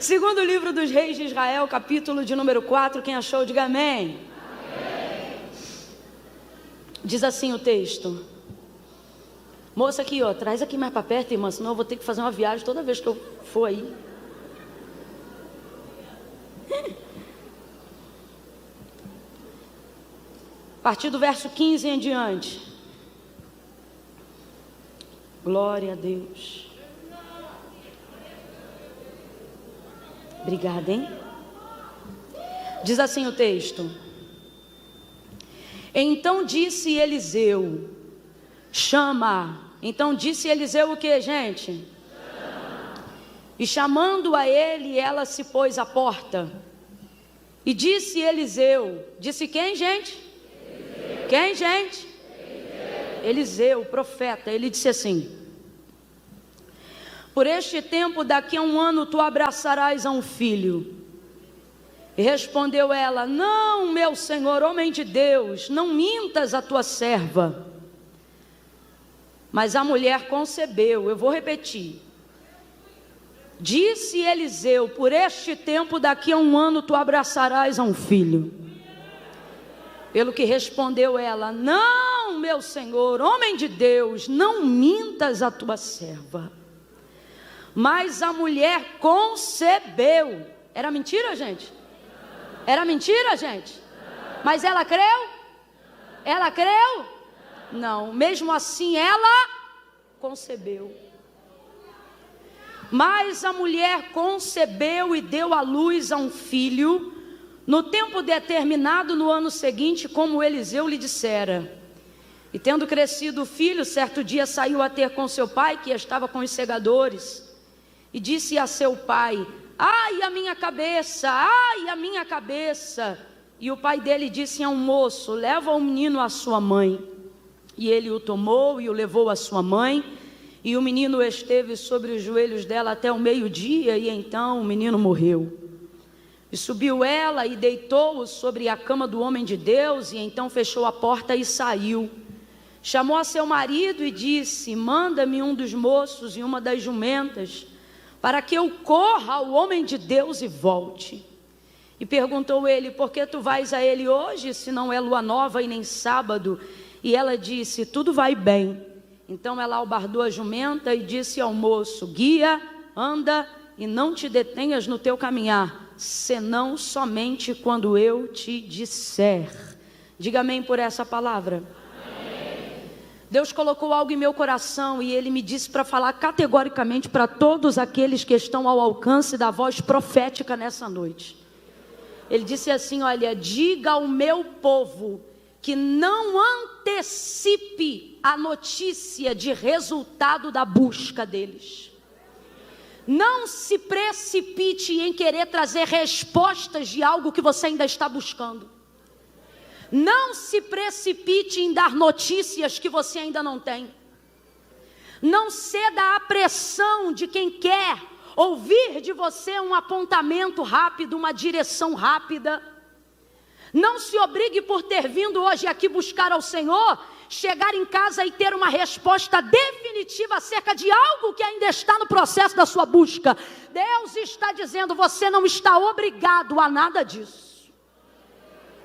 Segundo livro dos Reis de Israel, capítulo de número 4, quem achou, diga amém. Diz assim o texto. Moça aqui, ó, traz aqui mais para perto, irmã, senão eu vou ter que fazer uma viagem toda vez que eu for aí. A partir do verso 15 em diante. Glória a Deus. Obrigada, hein? Diz assim o texto. Então disse Eliseu, chama. Então disse Eliseu o que, gente? Chama. E chamando a ele, ela se pôs à porta. E disse Eliseu, disse quem, gente? Eliseu. Quem, gente? Eliseu, profeta. Ele disse assim: por este tempo, daqui a 1 ano, tu abraçarás a um filho. E respondeu ela: não, meu senhor, homem de Deus, não mintas a tua serva. Mas a mulher concebeu. Eu vou repetir. Disse Eliseu: por este tempo, daqui a 1 ano, tu abraçarás a um filho. Pelo que respondeu ela: não, meu senhor, homem de Deus, não mintas a tua serva. Mas a mulher concebeu. Era mentira, gente? Era mentira, gente? Mas ela creu? Ela creu? Não. Mesmo assim ela concebeu. Mas a mulher concebeu e deu à luz a um filho, no tempo determinado no ano seguinte, como Eliseu lhe dissera. E tendo crescido o filho, certo dia saiu a ter com seu pai, que estava com os segadores. E disse a seu pai: ai, a minha cabeça, ai, a minha cabeça. E o pai dele disse a um moço: leva o menino à sua mãe. E ele o tomou e o levou à sua mãe. E o menino esteve sobre os joelhos dela até o meio-dia, e então o menino morreu. E subiu ela e deitou-o sobre a cama do homem de Deus, e então fechou a porta e saiu. Chamou a seu marido e disse: manda-me um dos moços e uma das jumentas, para que eu corra ao homem de Deus e volte. E perguntou ele: por que tu vais a ele hoje, se não é lua nova e nem sábado? E ela disse: tudo vai bem. Então ela albardou a jumenta e disse ao moço: guia, anda e não te detenhas no teu caminhar, senão somente quando eu te disser. Diga amém por essa palavra. Deus colocou algo em meu coração e Ele me disse para falar categoricamente para todos aqueles que estão ao alcance da voz profética nessa noite. Ele disse assim: olha, diga ao meu povo que não antecipe a notícia de resultado da busca deles. Não se precipite em querer trazer respostas de algo que você ainda está buscando. Não se precipite em dar notícias que você ainda não tem. Não ceda à pressão de quem quer ouvir de você um apontamento rápido, uma direção rápida. Não se obrigue por ter vindo hoje aqui buscar ao Senhor, chegar em casa e ter uma resposta definitiva acerca de algo que ainda está no processo da sua busca. Deus está dizendo: você não está obrigado a nada disso.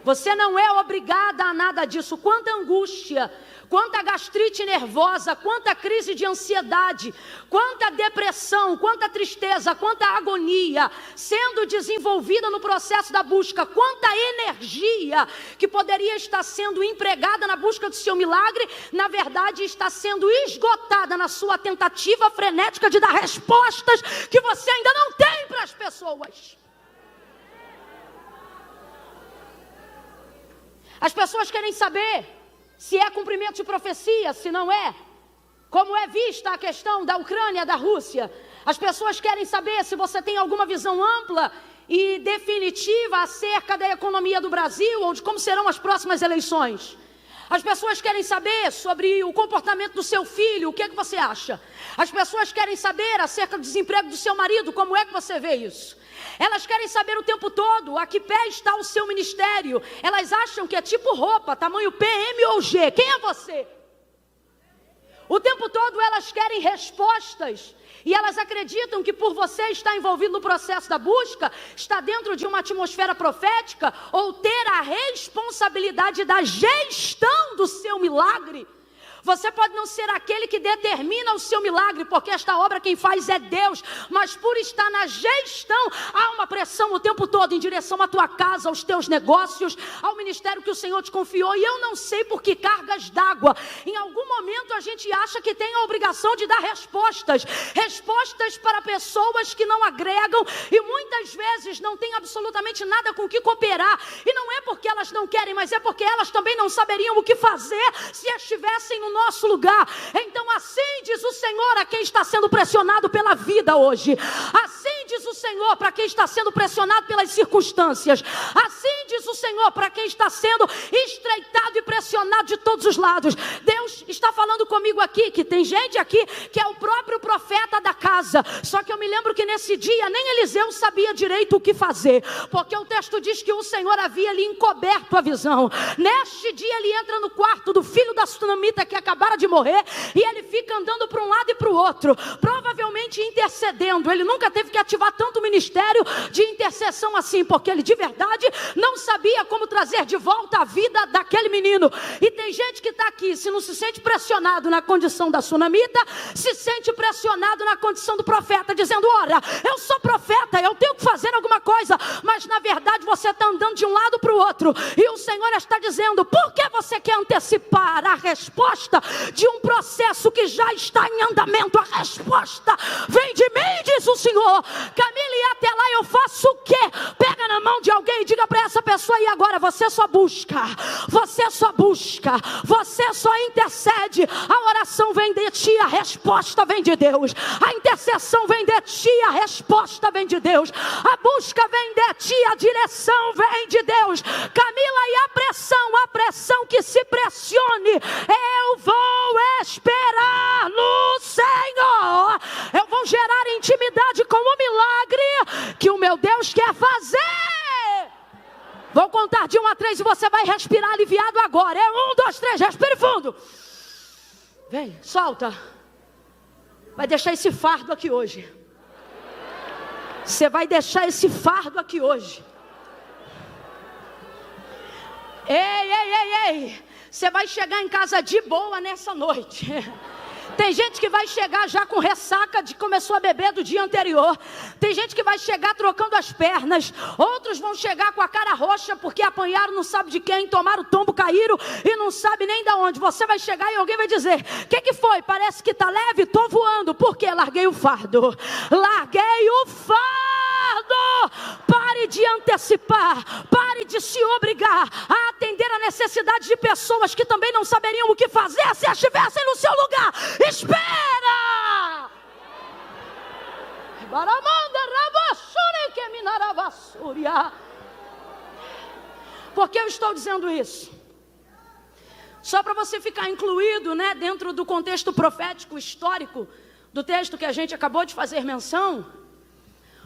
Você não é obrigada a nada disso. Quanta angústia, quanta gastrite nervosa, quanta crise de ansiedade, quanta depressão, quanta tristeza, quanta agonia sendo desenvolvida no processo da busca, quanta energia que poderia estar sendo empregada na busca do seu milagre, na verdade está sendo esgotada na sua tentativa frenética de dar respostas que você ainda não tem para as pessoas. As pessoas querem saber se é cumprimento de profecia, se não é. Como é vista a questão da Ucrânia, da Rússia. As pessoas querem saber se você tem alguma visão ampla e definitiva acerca da economia do Brasil ou de como serão as próximas eleições. As pessoas querem saber sobre o comportamento do seu filho, o que é que você acha? As pessoas querem saber acerca do desemprego do seu marido, como é que você vê isso? Elas querem saber o tempo todo a que pé está o seu ministério. Elas acham que é tipo roupa, tamanho P, M ou G. Quem é você? O tempo todo elas querem respostas. E elas acreditam que por você estar envolvido no processo da busca, estar dentro de uma atmosfera profética, ou ter a responsabilidade da gestão do seu milagre, você pode não ser aquele que determina o seu milagre, porque esta obra quem faz é Deus, mas por estar na gestão, há uma pressão o tempo todo em direção à tua casa, aos teus negócios, ao ministério que o Senhor te confiou. E eu não sei por que cargas d'água, em algum momento a gente acha que tem a obrigação de dar respostas para pessoas que não agregam, e muitas vezes não tem absolutamente nada com o que cooperar, e não é porque elas não querem, mas é porque elas também não saberiam o que fazer se estivessem no nosso lugar. Então assim diz o Senhor a quem está sendo pressionado pela vida hoje, assim diz o Senhor para quem está sendo pressionado pelas circunstâncias, assim diz o Senhor para quem está sendo estreitado e pressionado de todos os lados. Deus está falando comigo aqui, que tem gente aqui que é o próprio profeta da casa, só que eu me lembro que nesse dia nem Eliseu sabia direito o que fazer, porque o texto diz que o Senhor havia lhe encoberto a visão. Neste dia ele entra no quarto do filho da sunamita que acabara de morrer, e ele fica andando para um lado e para o outro, provavelmente intercedendo. Ele nunca teve que ativar tanto ministério de intercessão assim, porque ele de verdade não sabia como trazer de volta a vida daquele menino. E tem gente que está aqui, se não se sente pressionado na condição da sunamita, se sente pressionado na condição do profeta, dizendo: ora, eu sou profeta, eu tenho que fazer alguma coisa, mas na verdade você está andando de um lado para o outro, e o Senhor está dizendo: por que você quer antecipar a resposta de um processo que já está em andamento? A resposta vem de mim, diz o Senhor. Camila, e até lá eu faço o quê? Pega na mão de alguém e diga para essa pessoa: e agora você só busca, você só busca, você só intercede. A oração vem de ti, a resposta vem de Deus. A intercessão vem de ti, a resposta vem de Deus. A busca vem de ti, a direção vem de Deus. Camila, e a pressão que se pressione, eu vou esperar no Senhor. Eu vou gerar intimidade com o milagre que o meu Deus quer fazer. Vou contar de 1 a 3 e você vai respirar aliviado agora. É 1, 2, 3, respire fundo. Vem, solta. Vai deixar esse fardo aqui hoje. Você vai deixar esse fardo aqui hoje. Ei. Você vai chegar em casa de boa nessa noite. Tem gente que vai chegar já com ressaca de que começou a beber do dia anterior. Tem gente que vai chegar trocando as pernas. Outros vão chegar com a cara roxa porque apanharam não sabe de quem, tomaram tombo, caíram e não sabe nem de onde. Você vai chegar e alguém vai dizer: o que foi? Parece que está leve? Estou voando. Por quê? Larguei o fardo. Larguei o fardo. Pare de antecipar. Pare de se obrigar a atender a necessidade de pessoas que também não saberiam o que fazer se estivessem no seu lugar. Espera! Por que eu estou dizendo isso? Só para você ficar incluído, né, dentro do contexto profético histórico do texto que a gente acabou de fazer menção.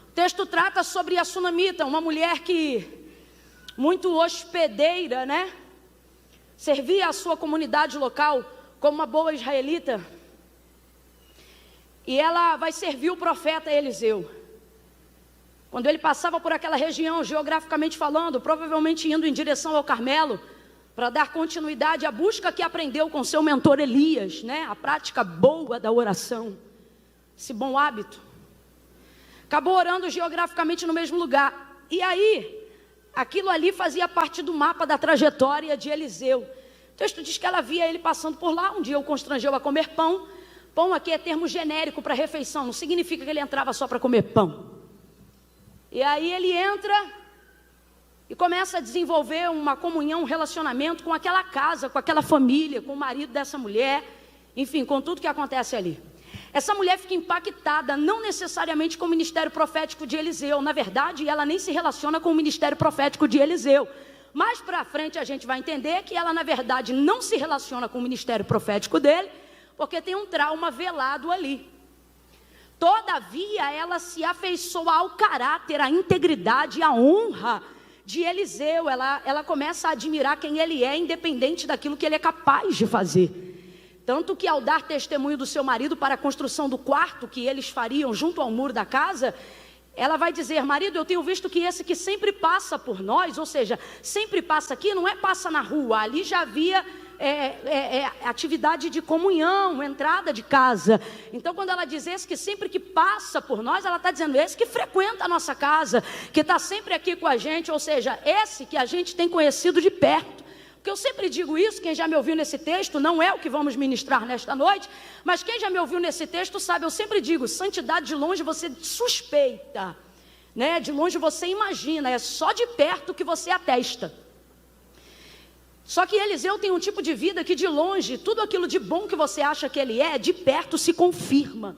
O texto trata sobre a sunamita, uma mulher que muito hospedeira, né? Servia a sua comunidade local como uma boa israelita. E ela vai servir o profeta Eliseu. Quando ele passava por aquela região, geograficamente falando, provavelmente indo em direção ao Carmelo, para dar continuidade à busca que aprendeu com seu mentor Elias, né? A prática boa da oração, esse bom hábito. Acabou orando geograficamente no mesmo lugar. E aí, aquilo ali fazia parte do mapa da trajetória de Eliseu. O texto diz que ela via ele passando por lá. Um dia o constrangeu a comer pão. Pão aqui é termo genérico para refeição. Não significa que ele entrava só para comer pão. E aí ele entra e começa a desenvolver uma comunhão, um relacionamento com aquela casa, com aquela família, com o marido dessa mulher. Enfim, com tudo que acontece ali. Essa mulher fica impactada, não necessariamente com o ministério profético de Eliseu. Na verdade, ela nem se relaciona com o ministério profético de Eliseu. Mais para frente a gente vai entender que ela, na verdade, não se relaciona com o ministério profético dele, porque tem um trauma velado ali. Todavia, ela se afeiçoa ao caráter, à integridade, à honra de Eliseu. Ela começa a admirar quem ele é, independente daquilo que ele é capaz de fazer. Tanto que ao dar testemunho do seu marido para a construção do quarto que eles fariam junto ao muro da casa, ela vai dizer: marido, eu tenho visto que esse que sempre passa por nós, ou seja, sempre passa aqui, não é passa na rua, ali já havia atividade de comunhão, entrada de casa. Então quando ela diz esse que sempre que passa por nós, ela está dizendo esse que frequenta a nossa casa, que está sempre aqui com a gente, ou seja, esse que a gente tem conhecido de perto. Porque eu sempre digo isso, quem já me ouviu nesse texto, não é o que vamos ministrar nesta noite, mas quem já me ouviu nesse texto sabe, eu sempre digo, santidade de longe você suspeita, né? De longe você imagina, é só de perto que você atesta. Só que Eliseu tem um tipo de vida que de longe, tudo aquilo de bom que você acha que ele é, de perto se confirma.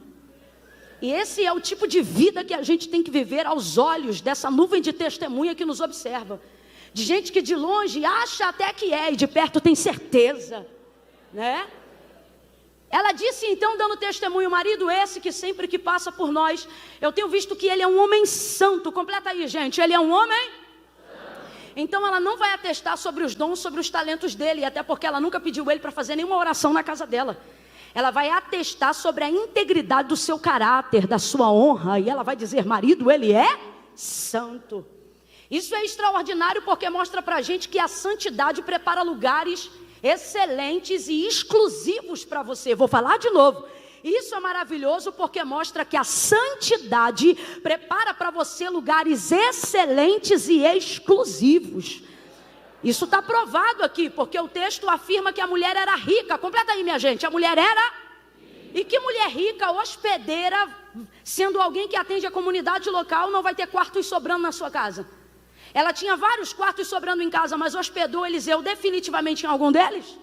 E esse é o tipo de vida que a gente tem que viver aos olhos dessa nuvem de testemunha que nos observa. De gente que de longe acha até que é, e de perto tem certeza, né? Ela disse então, dando testemunho, marido esse que sempre que passa por nós, eu tenho visto que ele é um homem santo. Completa aí, gente, ele é um homem? Então ela não vai atestar sobre os dons, sobre os talentos dele, até porque ela nunca pediu ele para fazer nenhuma oração na casa dela. Ela vai atestar sobre a integridade do seu caráter, da sua honra, e ela vai dizer, marido, ele é santo. Isso é extraordinário porque mostra para a gente que a santidade prepara lugares excelentes e exclusivos para você. Vou falar de novo. Isso é maravilhoso porque mostra que a santidade prepara para você lugares excelentes e exclusivos. Isso está provado aqui, porque o texto afirma que a mulher era rica. Completa aí, minha gente, a mulher era... E que mulher rica, hospedeira, sendo alguém que atende a comunidade local, não vai ter quartos sobrando na sua casa? Ela tinha vários quartos sobrando em casa, mas hospedou Eliseu definitivamente em algum deles?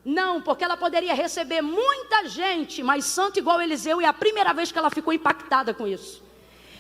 Não, porque ela poderia receber muita gente, mas santo igual Eliseu, e é a primeira vez que ela ficou impactada com isso.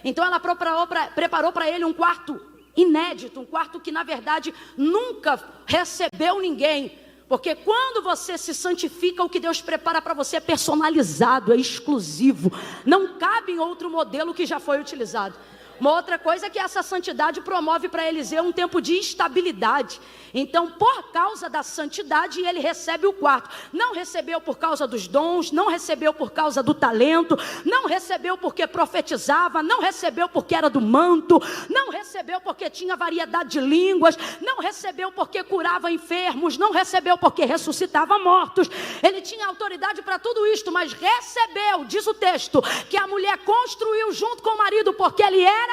Então ela preparou para ele um quarto inédito, um quarto que na verdade nunca recebeu ninguém. Porque quando você se santifica, o que Deus prepara para você é personalizado, é exclusivo. Não cabe em outro modelo que já foi utilizado. Uma outra coisa é que essa santidade promove para Eliseu um tempo de estabilidade. Então, por causa da santidade, ele recebe o quarto. Não recebeu por causa dos dons, não recebeu por causa do talento, não recebeu porque profetizava, não recebeu porque era do manto, não recebeu porque tinha variedade de línguas, não recebeu porque curava enfermos, não recebeu porque ressuscitava mortos. Ele tinha autoridade para tudo isto, mas recebeu, diz o texto, que a mulher construiu junto com o marido porque ele era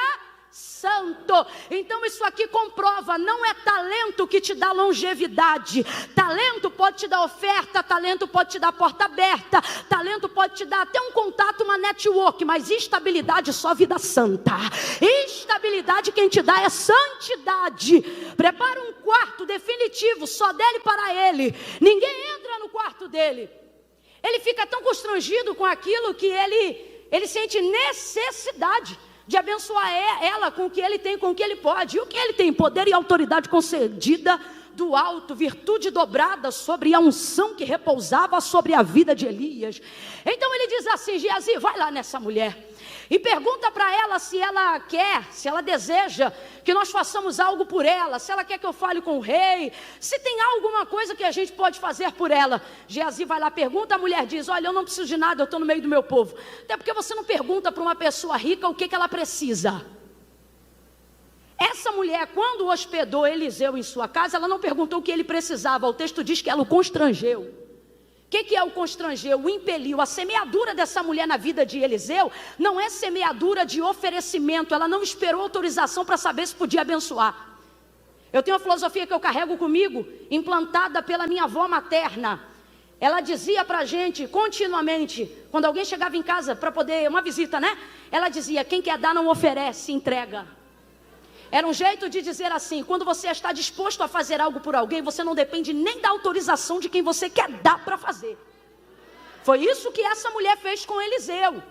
santo. Então isso aqui comprova, não é talento que te dá longevidade. Talento pode te dar oferta, talento pode te dar porta aberta, talento pode te dar até um contato, uma network, mas estabilidade só vida santa. Estabilidade quem te dá é santidade. Prepara um quarto definitivo só dele para ele. Ninguém entra no quarto dele. Ele fica tão constrangido com aquilo que ele sente necessidade de abençoar ela com o que ele tem, com o que ele pode. E o que ele tem? Poder e autoridade concedida do alto, virtude dobrada sobre a unção que repousava sobre a vida de Elias. Então ele diz assim, Geazi, vai lá nessa mulher e pergunta para ela se ela quer, se ela deseja que nós façamos algo por ela, se ela quer que eu fale com o rei, se tem alguma coisa que a gente pode fazer por ela. Geazi vai lá, pergunta, a mulher diz, olha, eu não preciso de nada, eu estou no meio do meu povo. Até porque você não pergunta para uma pessoa rica o que ela precisa. Essa mulher, quando hospedou Eliseu em sua casa, ela não perguntou o que ele precisava, o texto diz que ela o constrangeu. O que é o constrangeu? O impeliu. A semeadura dessa mulher na vida de Eliseu não é semeadura de oferecimento. Ela não esperou autorização para saber se podia abençoar. Eu tenho uma filosofia que eu carrego comigo, implantada pela minha avó materna. Ela dizia para a gente continuamente, quando alguém chegava em casa para poder, uma visita, né? Ela dizia, quem quer dar não oferece, entrega. Era um jeito de dizer assim, quando você está disposto a fazer algo por alguém, você não depende nem da autorização de quem você quer dar para fazer. Foi isso que essa mulher fez com Eliseu.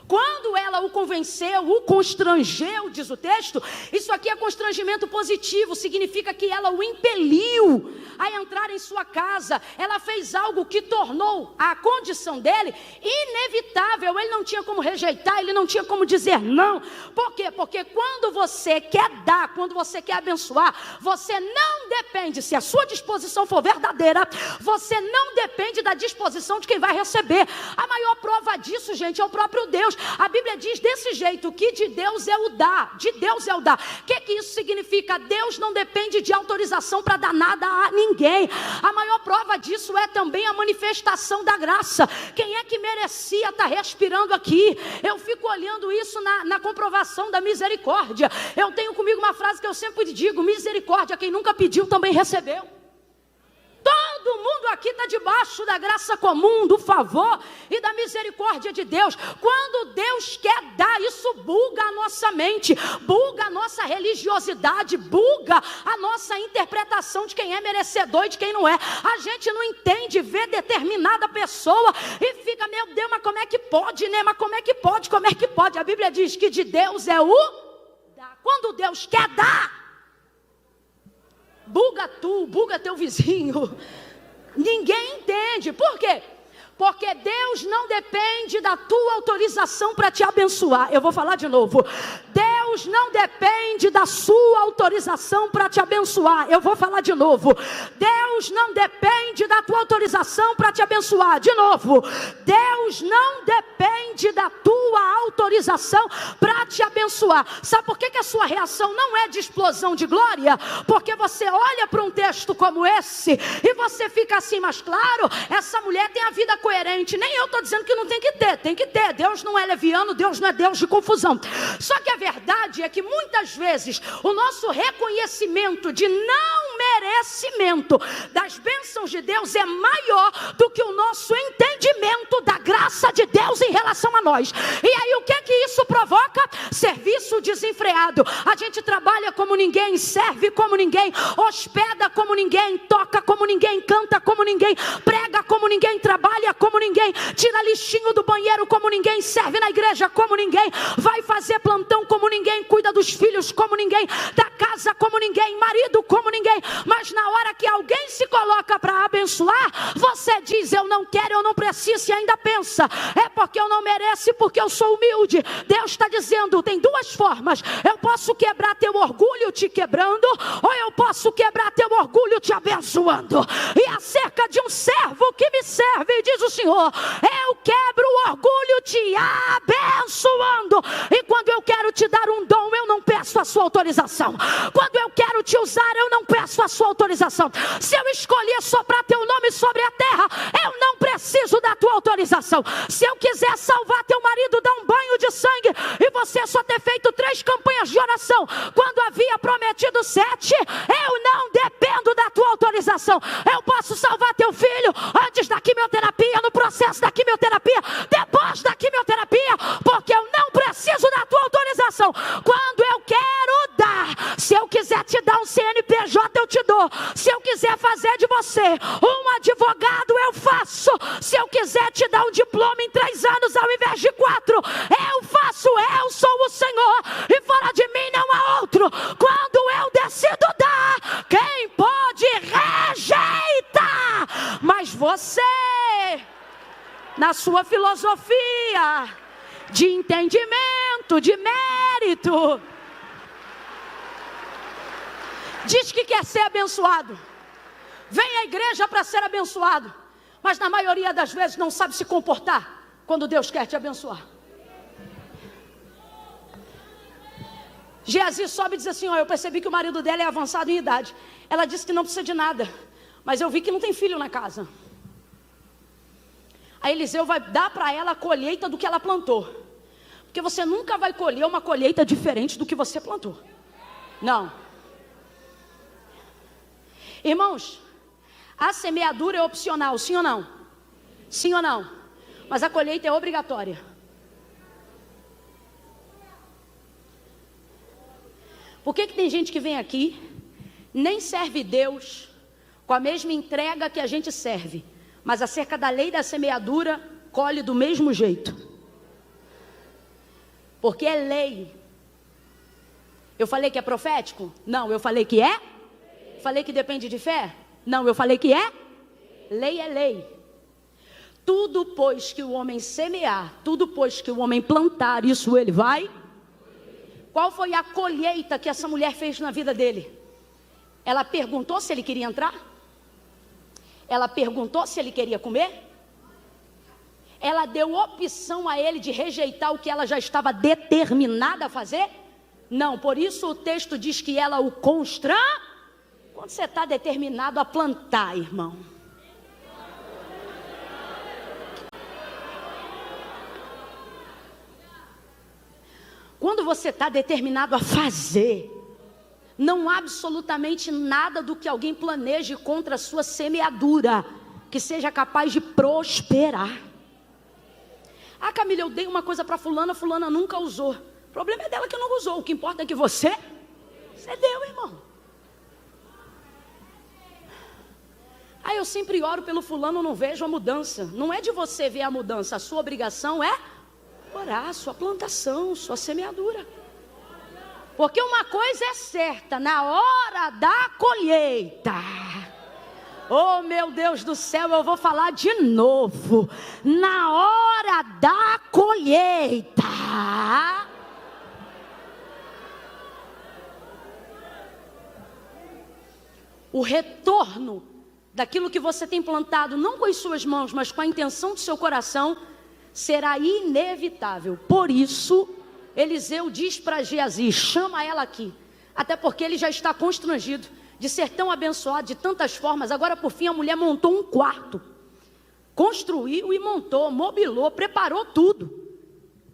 Quando ela o convenceu, o constrangeu, diz o texto, isso aqui é constrangimento positivo, significa que ela o impeliu a entrar em sua casa. Ela fez algo que tornou a condição dele inevitável. Ele não tinha como rejeitar, ele não tinha como dizer não. Por quê? Porque quando você quer dar, quando você quer abençoar, você não depende, se a sua disposição for verdadeira, você não depende da disposição de quem vai receber. A maior prova disso, gente, é o próprio Deus. A Bíblia diz desse jeito, que de Deus é o dar, de Deus é o dar. O que isso significa? Deus não depende de autorização para dar nada a ninguém. A maior prova disso é também a manifestação da graça. Quem é que merecia estar respirando aqui? Eu fico olhando isso na comprovação da misericórdia. Eu tenho comigo uma frase que eu sempre digo: misericórdia, quem nunca pediu também recebeu. Todo mundo aqui está debaixo da graça comum, do favor e da misericórdia de Deus. Quando Deus quer dar, isso buga a nossa mente, buga a nossa religiosidade, buga a nossa interpretação de quem é merecedor e de quem não é. A gente não entende, vê determinada pessoa e fica, meu Deus, mas como é que pode, né? Mas como é que pode, como é que pode? A Bíblia diz que de Deus é o dar. Quando Deus quer dar, buga tu, buga teu vizinho. Ninguém entende. Por quê? Porque Deus não depende da tua autorização para te abençoar. Eu vou falar de novo. Deus não depende da sua autorização para te abençoar. Eu vou falar de novo. Deus não depende da tua autorização para te abençoar. De novo. Deus não depende da tua autorização para te abençoar. Sabe por que a sua reação não é de explosão de glória? Porque você olha para um texto como esse e você fica assim, mas claro, essa mulher tem a vida coerente. Nem eu estou dizendo que não tem que ter, tem que ter. Deus não é leviano, Deus não é Deus de confusão. Só que a verdade é que muitas vezes o nosso reconhecimento de não merecimento das bênçãos de Deus é maior do que o nosso entendimento da graça de Deus em relação a nós. E aí o que isso provoca? Serviço desenfreado. A gente trabalha como ninguém, serve como ninguém, hospeda como ninguém, toca como ninguém, canta como ninguém, prega como ninguém, trabalha como ninguém, tira lixinho do banheiro como ninguém, serve na igreja como ninguém, vai fazer plantão como ninguém, cuida dos filhos como ninguém, da casa como ninguém, marido como ninguém. Mas na hora que alguém se coloca para abençoar, você diz, eu não quero, eu não preciso, e ainda pensa, é porque eu não mereço, porque eu sou humilde. Deus está dizendo, tem duas formas: eu posso quebrar teu orgulho te quebrando, ou eu posso quebrar teu orgulho te abençoando. E acerca de um servo que me serve, diz o Senhor, eu quebro o orgulho te abençoando. E quando eu quero te dar um dom, eu não peço a sua autorização. Quando eu quero te usar, eu não peço a sua autorização. Se eu escolher soprar teu nome sobre a terra, eu não preciso da tua autorização. Se eu quiser salvar teu marido, dar um banho de sangue, e você só ter feito 3 campanhas de oração, quando havia prometido 7, eu não dependo da tua autorização. Eu posso salvar teu filho antes da quimioterapia, no processo da quimioterapia, depois da quimioterapia, porque eu não preciso da tua autorização. Quando eu quero dar, se eu quiser te dar um CNPJ, eu te dou. Se eu quiser fazer de você um advogado, eu faço. Se eu quiser te dar um diploma em 3 anos ao invés de 4, eu faço. Eu sou o Senhor e fora de mim não há outro. Quando eu decido dar, quem pode rejeitar? Mas você, na sua filosofia de entendimento, de mérito, diz que quer ser abençoado, vem à igreja para ser abençoado, mas na maioria das vezes não sabe se comportar quando Deus quer te abençoar. Geazi sobe e diz assim, eu percebi que o marido dela é avançado em idade. Ela disse que não precisa de nada, mas eu vi que não tem filho na casa. Aí Eliseu vai dar para ela a colheita do que ela plantou. Porque você nunca vai colher uma colheita diferente do que você plantou. Não. Irmãos, a semeadura é opcional, sim ou não? Sim ou não? Mas a colheita é obrigatória. Por que tem gente que vem aqui, nem serve Deus com a mesma entrega que a gente serve, mas acerca da lei da semeadura, colhe do mesmo jeito? Porque é lei. Eu falei que é profético? Não, eu falei que é. Falei que depende de fé? Não, eu falei que é. Lei é lei. Tudo pois que o homem semear, tudo pois que o homem plantar, isso ele vai. Qual foi a colheita que essa mulher fez na vida dele? Ela perguntou se ele queria entrar? Ela perguntou se ele queria comer? Ela deu opção a ele de rejeitar o que ela já estava determinada a fazer? Não, por isso o texto diz que ela o constrange. Quando você está determinado a plantar, irmão. Quando você está determinado a fazer, não há absolutamente nada do que alguém planeje contra a sua semeadura que seja capaz de prosperar. Ah, Camila, eu dei uma coisa para fulana, fulana nunca usou. O problema é dela que não usou. O que importa é que você deu, irmão. Ah, eu sempre oro pelo fulano, não vejo a mudança. Não é de você ver a mudança, a sua obrigação é orar, sua plantação, sua semeadura. Porque uma coisa é certa, na hora da colheita, oh meu Deus do céu, eu vou falar de novo, na hora da colheita, o retorno daquilo que você tem plantado, não com as suas mãos, mas com a intenção do seu coração, será inevitável. Por isso, Eliseu diz para Geazi, chama ela aqui. Até porque ele já está constrangido de ser tão abençoado de tantas formas. Agora, por fim, a mulher montou um quarto. Construiu e montou, mobilou, preparou tudo.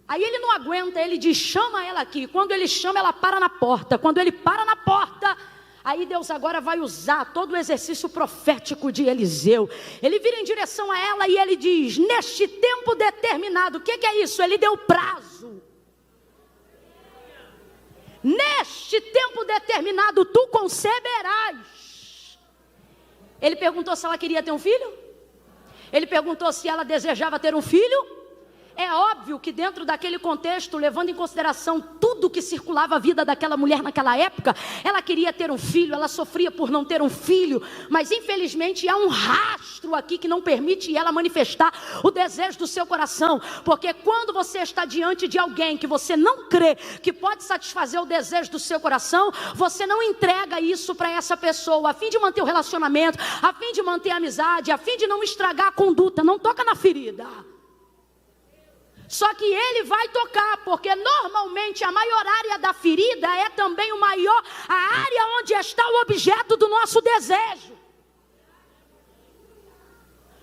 Aí ele não aguenta, ele diz, chama ela aqui. Quando ele chama, ela para na porta. Quando ele para na porta, aí Deus agora vai usar todo o exercício profético de Eliseu. Ele vira em direção a ela e ele diz, neste tempo determinado, o que é isso? Ele deu prazo. Neste tempo determinado, tu conceberás. Ele perguntou se ela queria ter um filho? Ele perguntou se ela desejava ter um filho? É óbvio que dentro daquele contexto, levando em consideração tudo que circulava a vida daquela mulher naquela época, ela queria ter um filho, ela sofria por não ter um filho, mas infelizmente há um rastro aqui que não permite ela manifestar o desejo do seu coração, porque quando você está diante de alguém que você não crê que pode satisfazer o desejo do seu coração, você não entrega isso para essa pessoa, a fim de manter o relacionamento, a fim de manter a amizade, a fim de não estragar a conduta, não toca na ferida. Só que ele vai tocar, porque normalmente a maior área da ferida é também a área onde está o objeto do nosso desejo.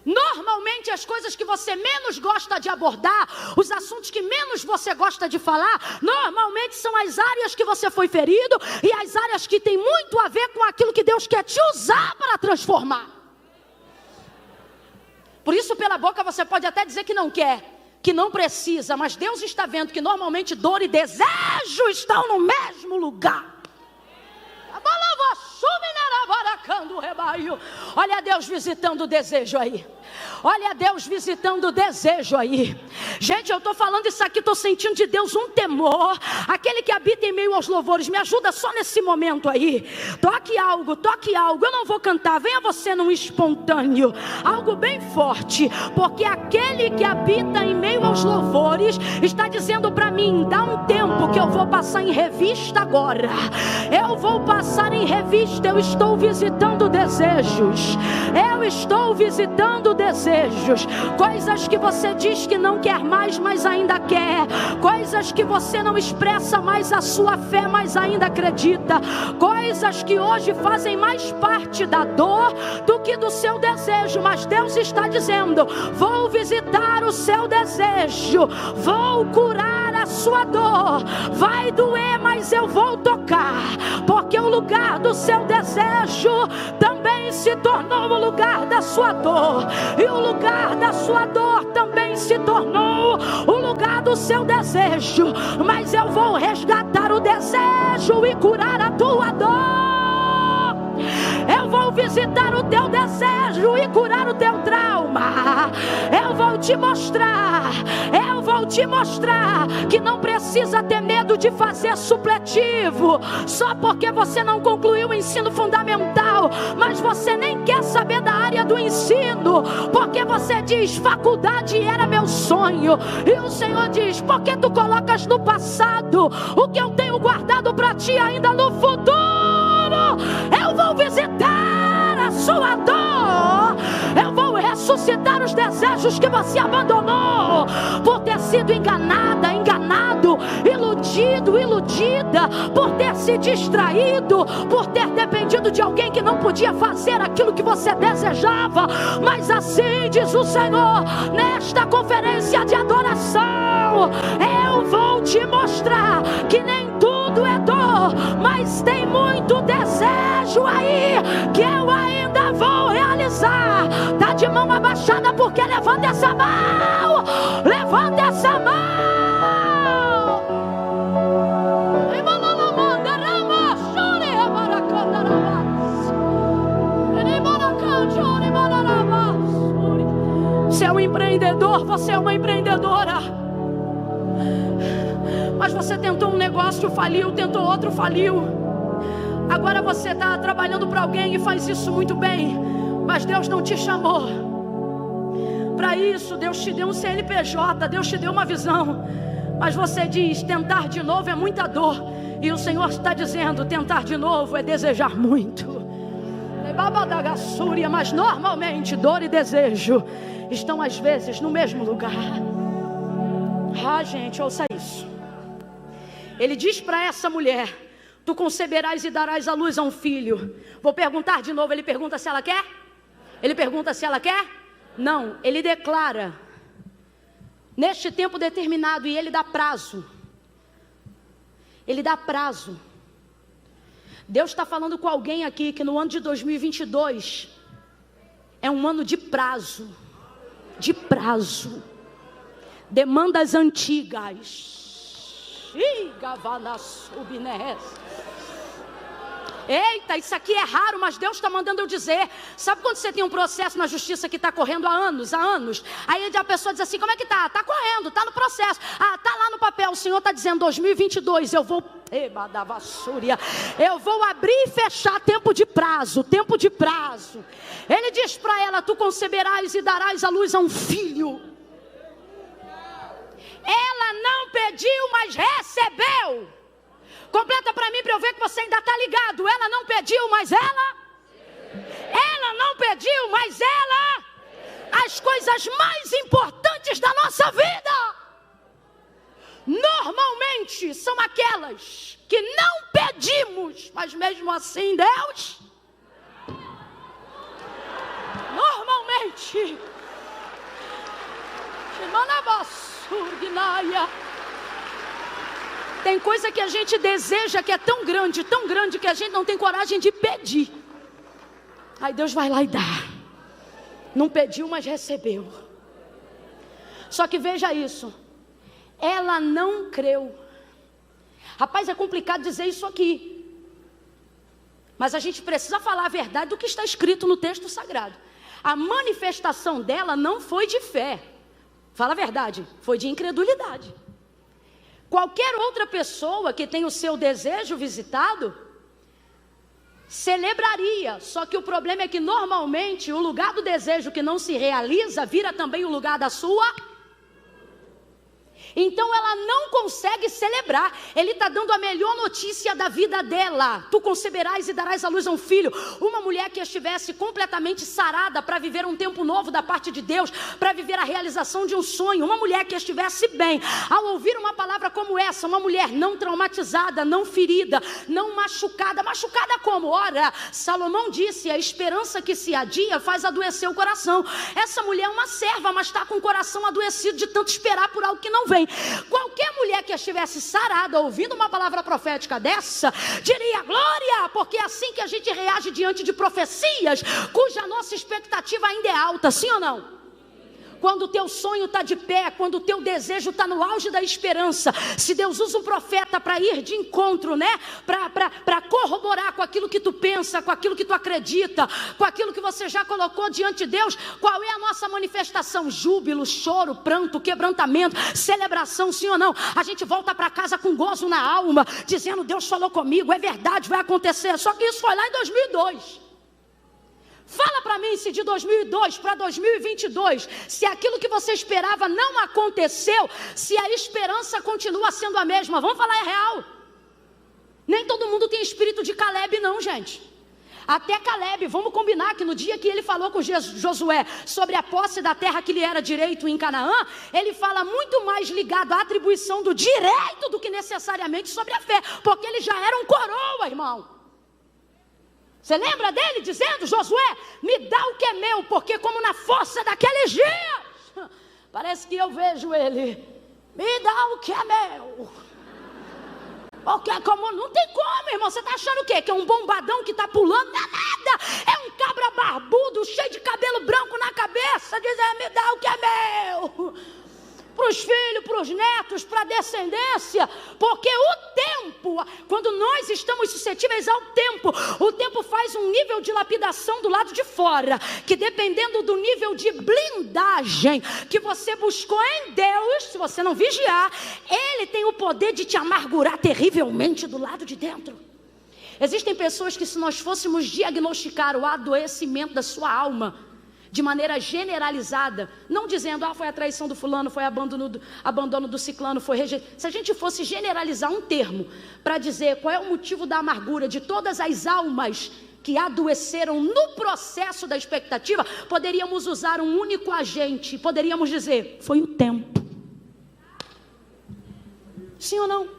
Normalmente as coisas que você menos gosta de abordar, os assuntos que menos você gosta de falar, normalmente são as áreas que você foi ferido e as áreas que tem muito a ver com aquilo que Deus quer te usar para transformar. Por isso, pela boca você pode até dizer que não quer, que não precisa, mas Deus está vendo que normalmente dor e desejo estão no mesmo lugar. Olha Deus visitando o desejo aí. Olha Deus visitando o desejo aí. Gente, eu estou falando isso aqui, estou sentindo de Deus um temor. Aquele que habita em meio aos louvores, me ajuda só nesse momento aí. Toque algo, eu não vou cantar. Venha você num espontâneo, algo bem forte, porque aquele que habita em meio aos louvores está dizendo para mim, dá um tempo que eu vou passar em revista agora. Eu vou passar em revista, eu estou visitando desejos. Eu estou visitando desejos, coisas que você diz que não quer mais, mas ainda quer, coisas que você não expressa mais a sua fé, mas ainda acredita, coisas que hoje fazem mais parte da dor do que do seu desejo, mas Deus está dizendo, vou visitar o seu desejo, vou curar a sua dor, vai doer, mas eu vou tocar, porque o lugar do seu desejo também se tornou o lugar da sua dor, e o lugar da sua dor também se tornou o lugar do seu desejo, mas eu vou resgatar o desejo e curar a tua dor. Eu vou visitar o teu desejo e curar o teu trauma. Eu vou te mostrar que não precisa ter medo de fazer supletivo, só porque você não concluiu o ensino fundamental, mas você nem quer saber da área do ensino, porque você diz, faculdade era meu sonho, e o Senhor diz, por que tu colocas no passado o que eu tenho guardado para ti ainda no futuro? Eu vou visitar a sua dor, eu vou ressuscitar os desejos que você abandonou, por ter sido enganada, enganado, iludido, iludida, por ter se distraído, por ter dependido de alguém que não podia fazer aquilo que você desejava. Mas assim diz o Senhor, nesta conferência de adoração, eu vou te mostrar que nem tudo é dor, mas tem muito desejo aí, que eu ainda vou realizar. Tá de mão abaixada, porque levanta essa mão, levanta essa mão. Você é um empreendedor, você é uma empreendedora, mas você tentou um negócio, faliu, tentou outro, faliu. Agora você está trabalhando para alguém e faz isso muito bem, mas Deus não te chamou para isso. Deus te deu um CNPJ, Deus te deu uma visão, mas você diz, tentar de novo é muita dor. E o Senhor está dizendo, tentar de novo é desejar muito. Mas normalmente dor e desejo estão às vezes no mesmo lugar. Gente, ouça isso. Ele diz para essa mulher, tu conceberás e darás à luz a um filho. Vou perguntar de novo, ele pergunta se ela quer? Ele pergunta se ela quer? Não, ele declara, neste tempo determinado, e ele dá prazo. Ele dá prazo. Deus está falando com alguém aqui que no ano de 2022 é um ano de prazo. De prazo. Demandas antigas. Eita, isso aqui é raro, mas Deus está mandando eu dizer. Sabe quando você tem um processo na justiça que está correndo há anos? Aí a pessoa diz assim, como é que tá? Está correndo, está no processo. Está lá no papel, o Senhor está dizendo 2022, eu vou abrir e fechar tempo de prazo, tempo de prazo. Ele diz para ela, tu conceberás e darás à luz a um filho. Ela não pediu, mas recebeu. Completa para mim, para eu ver que você ainda está ligado. Ela não pediu, mas ela não pediu, mas ela, as coisas mais importantes da nossa vida, normalmente são aquelas que não pedimos, mas mesmo assim Deus, normalmente, tem coisa que a gente deseja que é tão grande que a gente não tem coragem de pedir. Aí Deus vai lá e dá. Não pediu, mas recebeu. Só que veja isso, ela não creu. Rapaz, é complicado dizer isso aqui, mas a gente precisa falar a verdade do que está escrito no texto sagrado. A manifestação dela não foi de fé. Fala a verdade, foi de incredulidade. Qualquer outra pessoa que tem o seu desejo visitado, celebraria. Só que o problema é que normalmente o lugar do desejo que não se realiza, vira também o lugar da sua. Então ela não consegue celebrar. Ele está dando a melhor notícia da vida dela. Tu conceberás e darás à luz a um filho. Uma mulher que estivesse completamente sarada para viver um tempo novo da parte de Deus, para viver a realização de um sonho. Uma mulher que estivesse bem, ao ouvir uma palavra como essa, uma mulher não traumatizada, não ferida, não machucada. Machucada como? Ora, Salomão disse, a esperança que se adia faz adoecer o coração. Essa mulher é uma serva, mas está com o coração adoecido de tanto esperar por algo que não vem. Qualquer mulher que estivesse sarada ouvindo uma palavra profética dessa, diria glória, porque é assim que a gente reage diante de profecias cuja nossa expectativa ainda é alta, sim ou não? quando o teu sonho está de pé, quando o teu desejo está no auge da esperança, se Deus usa um profeta para ir de encontro, né? Para corroborar com aquilo que tu pensa, com aquilo que tu acredita, com aquilo que você já colocou diante de Deus, qual é a nossa manifestação? Júbilo, choro, pranto, quebrantamento, celebração, sim ou não? A gente volta para casa com gozo na alma, dizendo: Deus falou comigo, é verdade, vai acontecer. Só que isso foi lá em 2002. Fala para mim se de 2002 para 2022, se aquilo que você esperava não aconteceu, se a esperança continua sendo a mesma. Vamos falar, é real. Nem todo mundo tem espírito de Caleb não, gente. Até Caleb, vamos combinar que no dia que ele falou com Josué sobre a posse da terra que lhe era direito em Canaã, ele fala muito mais ligado à atribuição do direito do que necessariamente sobre a fé, porque ele já era um coroa, irmão. Você lembra dele dizendo: Josué, me dá o que é meu, porque como na força daqueles dias, parece que eu vejo ele, me dá o que é meu. Porque como, não tem como, irmão, você está achando o quê? Que é um bombadão que está pulando? Não é nada, é um cabra barbudo, cheio de cabelo branco na cabeça, dizendo: me dá o que é meu. Para os filhos, para os netos, para a descendência, porque o tempo, quando nós estamos suscetíveis ao tempo, o tempo faz um nível de lapidação do lado de fora, que dependendo do nível de blindagem que você buscou em Deus, se você não vigiar, Ele tem o poder de te amargurar terrivelmente do lado de dentro. Existem pessoas que, se nós fôssemos diagnosticar o adoecimento da sua alma de maneira generalizada, não dizendo: foi a traição do fulano, foi abandono do ciclano, foi rejeição. Se a gente fosse generalizar um termo para dizer qual é o motivo da amargura de todas as almas que adoeceram no processo da expectativa, poderíamos usar um único agente, poderíamos dizer: foi o tempo. Sim ou não?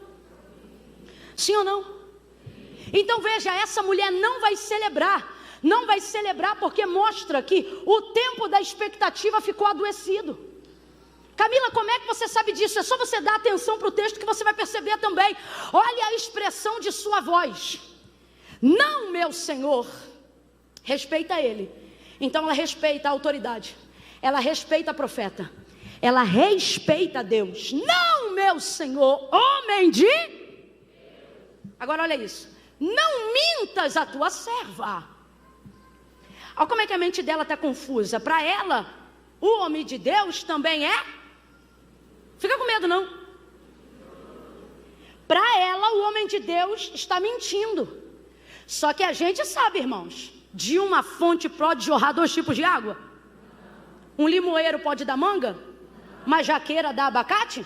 Sim ou não? Então veja, essa mulher não vai celebrar. Não vai celebrar porque mostra que o tempo da expectativa ficou adoecido. Camila, como é que você sabe disso? É só você dar atenção para o texto que você vai perceber também. Olha a expressão de sua voz: não, meu Senhor. Respeita ele. Então ela respeita a autoridade, ela respeita a profeta, ela respeita Deus. Não, meu Senhor, homem de... Agora olha isso: não mintas a tua serva. Olha como é que a mente dela está confusa. Para ela, o homem de Deus também é... Fica com medo não. Para ela, o homem de Deus está mentindo. Só que a gente sabe, irmãos, de uma fonte pode jorrar 2 tipos de água. Um limoeiro pode dar manga? Uma jaqueira dá abacate?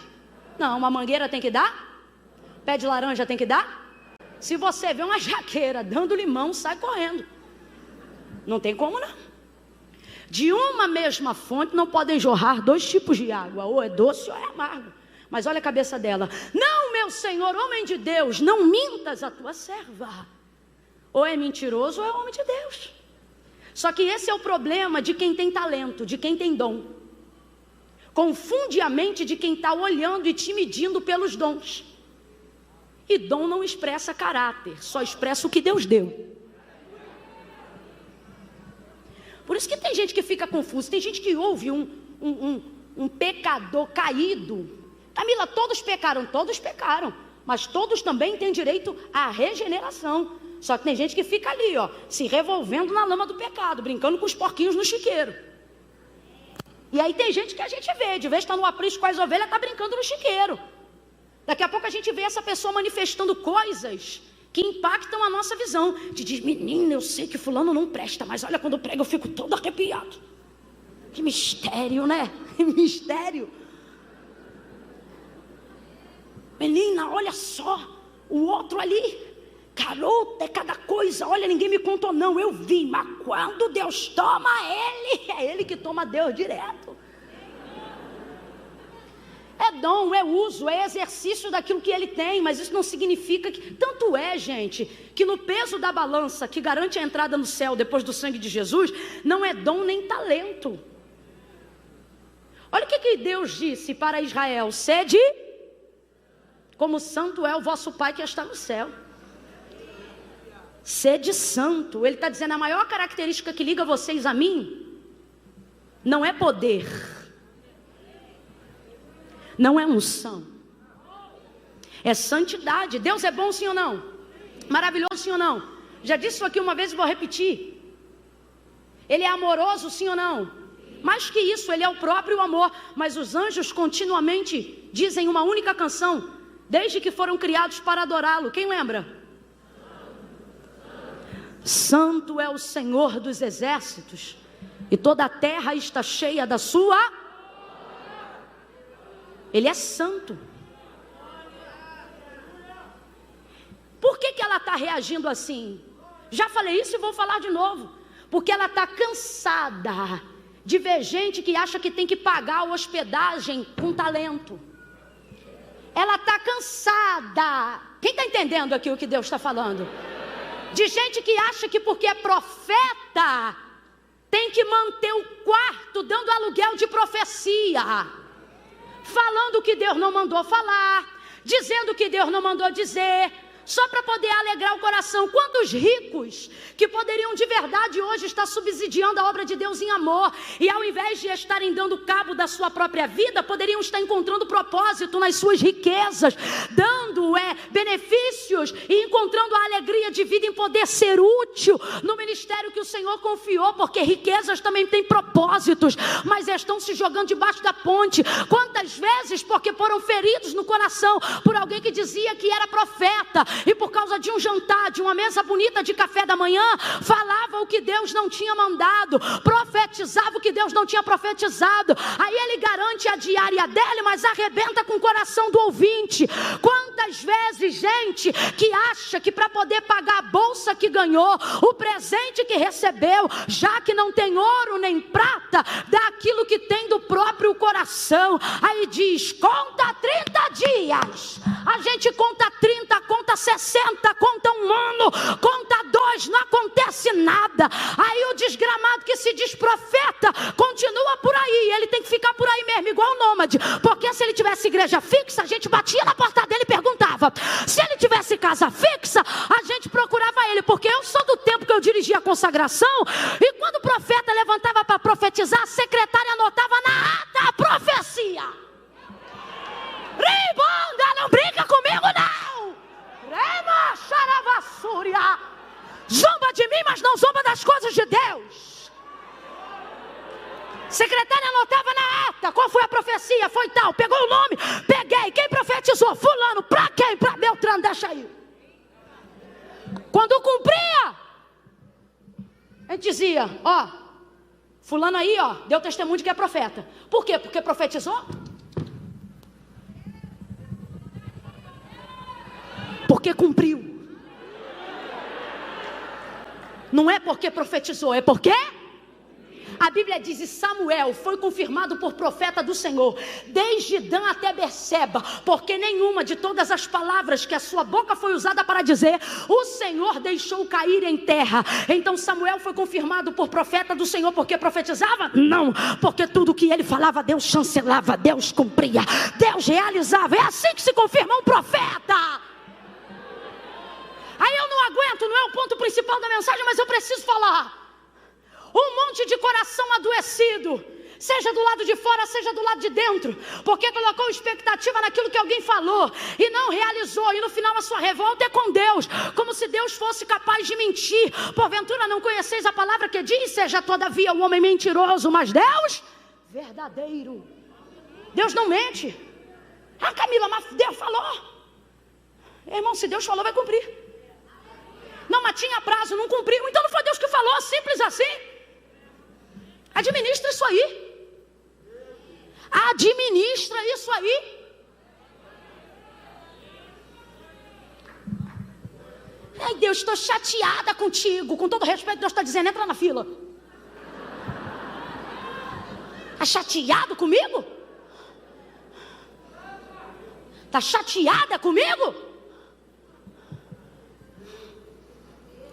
Não, uma mangueira tem que dar? Pé de laranja tem que dar? Se você vê uma jaqueira dando limão, sai correndo. Não tem como não. De uma mesma fonte não podem jorrar 2 tipos de água, ou é doce ou é amargo. Mas olha a cabeça dela: não, meu Senhor, homem de Deus, não mintas a tua serva. Ou é mentiroso ou é homem de Deus. Só que esse é o problema de quem tem talento, de quem tem dom. Confunde a mente de quem está olhando e te medindo pelos dons. E dom não expressa caráter, só expressa o que Deus deu. Por isso que tem gente que fica confuso. Tem gente que ouve um pecador caído. Camila, todos pecaram, mas todos também têm direito à regeneração. Só que tem gente que fica ali, ó, se revolvendo na lama do pecado, brincando com os porquinhos no chiqueiro. E aí tem gente que a gente vê, de vez está no aprisco com as ovelhas, está brincando no chiqueiro. Daqui a pouco a gente vê essa pessoa manifestando coisas que impactam a nossa visão. Te diz: menina, eu sei que fulano não presta, mas olha, quando prega eu fico todo arrepiado. Que mistério, né? Que mistério. Menina, olha só, o outro ali, garota, é cada coisa. Olha, ninguém me contou não, eu vi. Mas quando Deus toma ele, é ele que toma Deus direto. É dom, é uso, é exercício daquilo que ele tem, mas isso não significa que... Tanto é, gente, que no peso da balança que garante a entrada no céu depois do sangue de Jesus, não é dom nem talento. Olha o que Deus disse para Israel: sede como santo é o vosso Pai que está no céu. Sede santo. Ele está dizendo: a maior característica que liga vocês a mim não é poder, não é unção, é santidade. Deus é bom, sim ou não? Maravilhoso, sim ou não? Já disse isso aqui uma vez e vou repetir. Ele é amoroso, sim ou não? Mais que isso, ele é o próprio amor. Mas os anjos continuamente dizem uma única canção, desde que foram criados para adorá-lo. Quem lembra? Santo é o Senhor dos exércitos, e toda a terra está cheia da sua. Ele é santo. Por que ela está reagindo assim? Já falei isso e vou falar de novo. Porque ela está cansada de ver gente que acha que tem que pagar a hospedagem com talento. Ela está cansada. Quem está entendendo aqui o que Deus está falando? De gente que acha que porque é profeta tem que manter o quarto dando aluguel de profecia, falando que Deus não mandou falar, dizendo que Deus não mandou dizer, só para poder alegrar o coração. Quantos ricos que poderiam de verdade hoje estar subsidiando a obra de Deus em amor, e ao invés de estarem dando cabo da sua própria vida, poderiam estar encontrando propósito nas suas riquezas, dando benefícios e encontrando a alegria de vida em poder ser útil no ministério que o Senhor confiou, porque riquezas também têm propósitos, mas estão se jogando debaixo da ponte. Quantas vezes porque foram feridos no coração por alguém que dizia que era profeta, e por causa de um jantar, de uma mesa bonita de café da manhã, falava o que Deus não tinha mandado, profetizava o que Deus não tinha profetizado. Aí ele garante a diária dele, mas arrebenta com o coração do ouvinte. Quantas vezes gente que acha que para poder pagar a bolsa que ganhou, o presente que recebeu, já que não tem ouro nem prata, dá aquilo que tem do próprio coração. Aí diz, conta 30 dias. A gente conta 30, conta 60, conta um ano, conta 2, não acontece nada. Aí o desgramado que se diz profeta continua por aí. Ele tem que ficar por aí mesmo, igual o nômade. Porque se ele tivesse igreja fixa, a gente batia na porta dele e perguntava. Se ele tivesse casa fixa, a gente procurava ele. Porque eu sou do tempo que eu dirigia a consagração, e quando o profeta levantava para profetizar, a secretária anotava na ata a profecia. Ribanda, não brinca comigo não. Rema, xaravassúria. Zomba de mim, mas não zomba das coisas de Deus. Secretária anotava na ata, qual foi a profecia? Foi tal, pegou o nome, peguei, quem profetizou? Fulano, pra quem? Pra Beltrano, deixa aí. Quando cumpria, a gente dizia, ó, fulano aí, ó, deu testemunho de que é profeta. Por quê? Porque profetizou? Porque cumpriu. Não é porque profetizou, é porque a Bíblia diz, e Samuel foi confirmado por profeta do Senhor, desde Dan até Berseba, porque nenhuma de todas as palavras que a sua boca foi usada para dizer, o Senhor deixou cair em terra. Então Samuel foi confirmado por profeta do Senhor, porque profetizava? Não, porque tudo que ele falava, Deus chancelava, Deus cumpria, Deus realizava. É assim que se confirma um profeta. Aí eu não aguento, não é o ponto principal da mensagem, mas eu preciso falar. Um monte de coração adoecido, seja do lado de fora, seja do lado de dentro, porque colocou expectativa naquilo que alguém falou e não realizou, e no final a sua revolta é com Deus, como se Deus fosse capaz de mentir. Porventura não conheceis a palavra que diz, seja todavia o homem mentiroso, mas Deus verdadeiro. Deus não mente. Ah, Camila, mas Deus falou. Irmão, se Deus falou, vai cumprir. Não, mas tinha prazo, não cumpriu, então não foi Deus que falou, simples assim. Administra isso aí. Administra isso aí. Ai, Deus, estou chateada contigo. Com todo respeito, Deus está dizendo, entra na fila. Está chateado comigo? Está chateada comigo?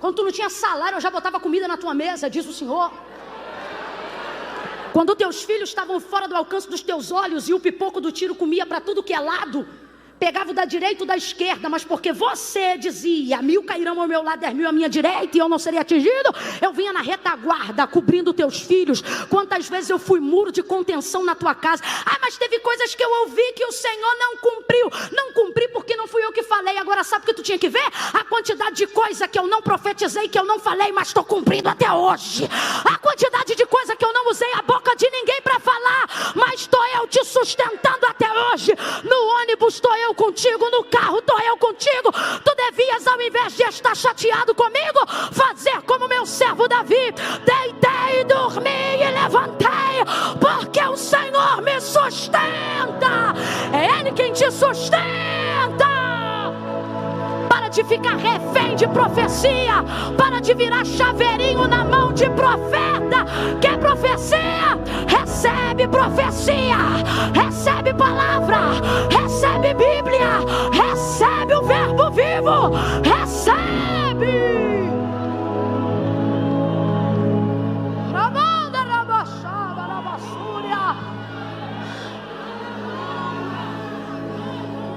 Quando tu não tinha salário, eu já botava comida na tua mesa, diz o Senhor. Quando teus filhos estavam fora do alcance dos teus olhos e o pipoco do tiro comia para tudo que é lado, pegava o da direita ou da esquerda, mas porque você dizia, 1000 cairão ao meu lado, 10.000 à minha direita, e eu não seria atingido, eu vinha na retaguarda, cobrindo teus filhos. Quantas vezes eu fui muro de contenção na tua casa? Mas teve coisas que eu ouvi que o Senhor não cumpriu. Não cumpri porque não fui eu que falei. Agora sabe o que tu tinha que ver? A quantidade de coisa que eu não profetizei, que eu não falei, mas estou cumprindo até hoje. A quantidade de coisa que eu não usei a boca de ninguém para falar, mas estou eu te sustentando até hoje. No ônibus estou eu contigo, no carro estou eu contigo. Tu devias, ao invés de estar chateado comigo, fazer como meu servo Davi: deitei, dormi e levantei, porque o Senhor me sustenta. É Ele quem te sustenta. Para de ficar refém de profecia, para de virar chaveirinho na mão de profeta. Quer profecia? Recebe profecia, recebe palavra, recebe Bíblia, recebe o verbo vivo, recebe.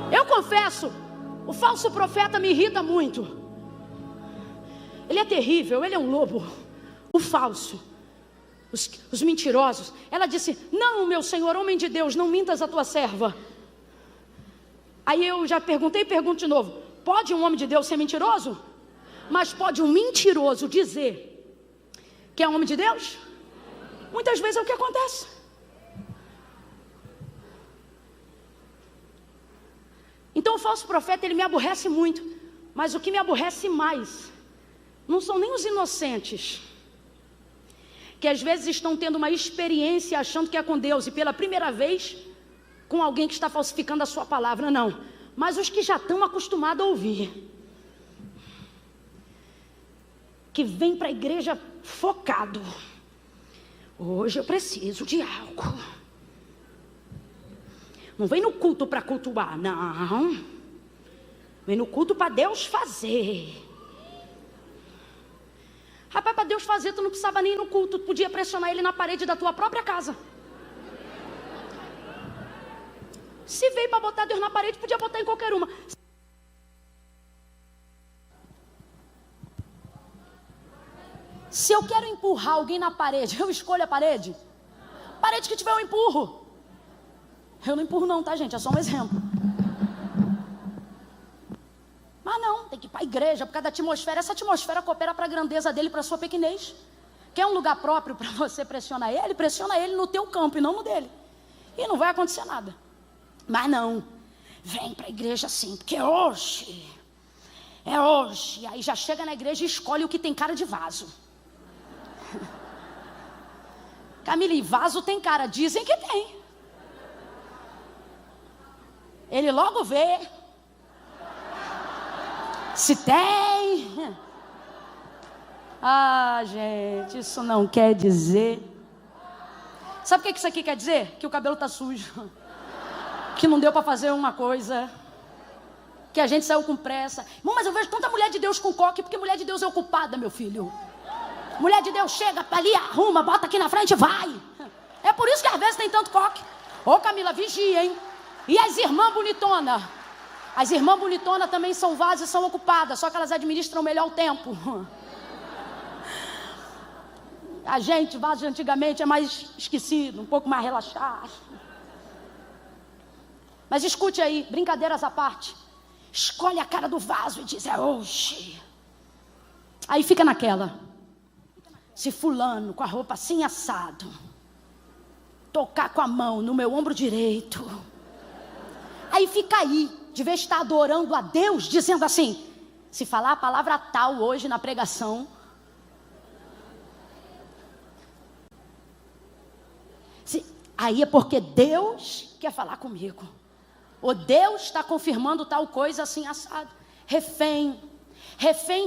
Eu confesso, o falso profeta me irrita muito. Ele é terrível, ele é um lobo. O falso, os mentirosos. Ela disse: não, meu Senhor, homem de Deus, não mintas a tua serva. Aí eu já perguntei e pergunto de novo: pode um homem de Deus ser mentiroso? Mas pode um mentiroso dizer que é homem de Deus? Muitas vezes é o que acontece. Então o falso profeta, ele me aborrece muito. Mas o que me aborrece mais não são nem os inocentes, que às vezes estão tendo uma experiência achando que é com Deus, e pela primeira vez com alguém que está falsificando a sua palavra. Não, mas os que já estão acostumados a ouvir, que vem para a igreja focado: hoje eu preciso de algo. Não vem no culto para cultuar, não. Vem no culto para Deus fazer. Rapaz, para Deus fazer, tu não precisava nem ir no culto. Tu podia pressionar Ele na parede da tua própria casa. Se veio para botar Deus na parede, podia botar em qualquer uma. Se eu quero empurrar alguém na parede, eu escolho a parede. Parede que tiver, eu empurro. Eu não empurro não, tá, gente? É só um exemplo. Mas não, tem que ir para a igreja por causa da atmosfera. Essa atmosfera coopera para a grandeza dele, para a sua pequenez. Quer um lugar próprio para você pressionar ele? Pressiona ele no teu campo e não no dele. E não vai acontecer nada. Mas não, vem para a igreja sim, porque hoje é hoje. Aí já chega na igreja e escolhe o que tem cara de vaso. Camila, vaso tem cara? Dizem que tem. Ele logo vê se tem. Gente, isso não quer dizer. Sabe o que isso aqui quer dizer? Que o cabelo está sujo, que não deu para fazer uma coisa, que a gente saiu com pressa. Irmão, mas eu vejo tanta mulher de Deus com coque, porque mulher de Deus é ocupada, meu filho. Mulher de Deus chega ali, arruma, bota aqui na frente e vai. É por isso que às vezes tem tanto coque. Ô Camila, vigia, hein? E as irmãs bonitonas? As irmãs bonitonas também são vasos e são ocupadas, só que elas administram melhor o tempo. A gente, vaso de antigamente, é mais esquecido, um pouco mais relaxado. Mas escute aí, brincadeiras à parte. Escolhe a cara do vaso e diz: é hoje. Aí fica naquela. Se fulano, com a roupa assim assado, tocar com a mão no meu ombro direito, aí fica aí, de vez de estar adorando a Deus, dizendo assim: se falar a palavra tal hoje na pregação, aí é porque Deus quer falar comigo, ou Deus está confirmando tal coisa assim assado. Refém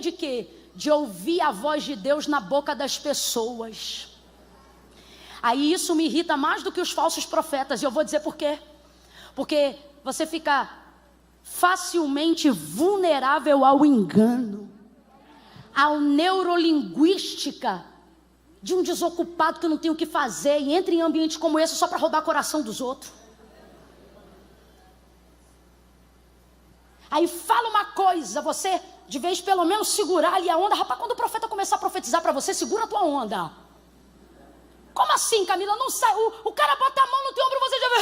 de quê? De ouvir a voz de Deus na boca das pessoas. Aí isso me irrita mais do que os falsos profetas, e eu vou dizer por quê. Porque você fica facilmente vulnerável ao engano, à neurolinguística de um desocupado que não tem o que fazer e entra em ambiente como esse só para roubar o coração dos outros. Aí fala uma coisa, você de vez pelo menos segurar ali a onda. Rapaz, quando o profeta começar a profetizar para você, segura a tua onda. Como assim, Camila? Não sai. O cara bota a mão no teu ombro e você já vê.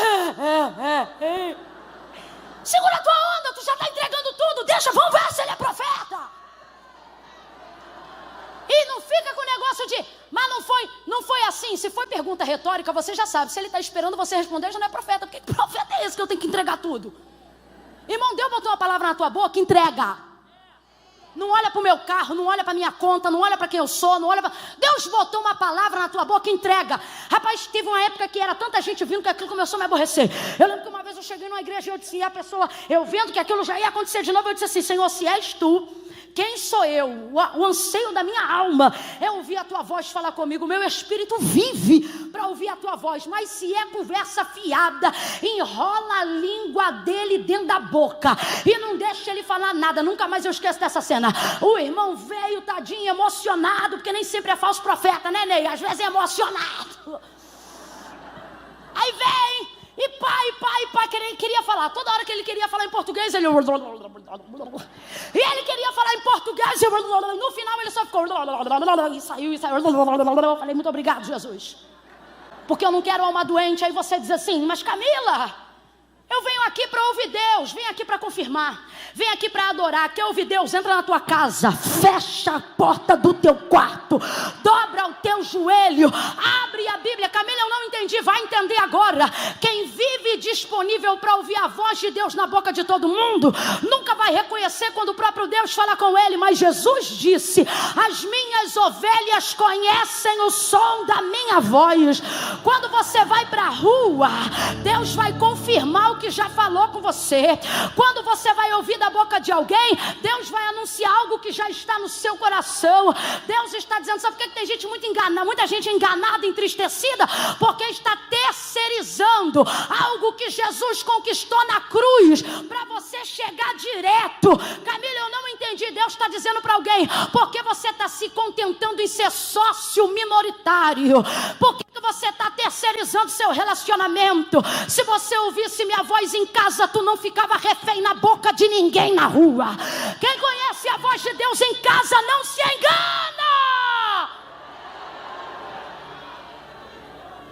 Segura a tua onda, tu já está entregando tudo. Deixa, vamos ver se ele é profeta. E não fica com o negócio de, mas não foi assim. Se foi pergunta retórica, você já sabe. Se ele está esperando você responder, já não é profeta. Porque que profeta é esse que eu tenho que entregar tudo? Irmão, Deus botou uma palavra na tua boca, entrega. Não olha para o meu carro, não olha para a minha conta, não olha para quem eu sou, não olha para... Deus botou uma palavra na tua boca, entrega. Rapaz, teve uma época que era tanta gente vindo que aquilo começou a me aborrecer. Eu lembro que uma vez eu cheguei numa igreja e eu disse, e a pessoa, eu vendo que aquilo já ia acontecer de novo, eu disse assim, Senhor, se és tu, quem sou eu? O anseio da minha alma é ouvir a tua voz falar comigo. O meu espírito vive para ouvir a tua voz. Mas se é conversa fiada, enrola a língua dele dentro da boca e não deixa ele falar nada. Nunca mais eu esqueço dessa cena. O irmão veio, tadinho, emocionado, porque nem sempre é falso profeta, né, Ney? Às vezes é emocionado. Aí vem... E pai, queria falar. Toda hora que ele queria falar em português, ele... E ele queria falar em português, no final ele só ficou... E saiu. Eu falei, muito obrigado, Jesus. Porque eu não quero alma doente. Aí você diz assim, mas Camila... Eu venho aqui para ouvir Deus, venho aqui para confirmar, venho aqui para adorar. Quer ouvir Deus? Entra na tua casa, fecha a porta do teu quarto, dobra o teu joelho, abre a Bíblia. Camila, eu não entendi, vai entender agora. Quem vive disponível para ouvir a voz de Deus na boca de todo mundo, nunca vai reconhecer quando o próprio Deus fala com ele. Mas Jesus disse, as minhas ovelhas conhecem o som da minha voz. Quando você vai para a rua, Deus vai confirmar o que já falou com você. Quando você vai ouvir da boca de alguém, Deus vai anunciar algo que já está no seu coração. Deus está dizendo, sabe por que tem gente muita gente enganada, entristecida? Porque está terceirizando algo que Jesus conquistou na cruz, para você chegar direto. Camila, eu não entendi. Deus está dizendo para alguém, porque você está se contentando em ser sócio minoritário? Por que você está terceirizando seu relacionamento? Se você ouvisse minha voz em casa, tu não ficava refém na boca de ninguém na rua. Quem conhece a voz de Deus em casa não se engana.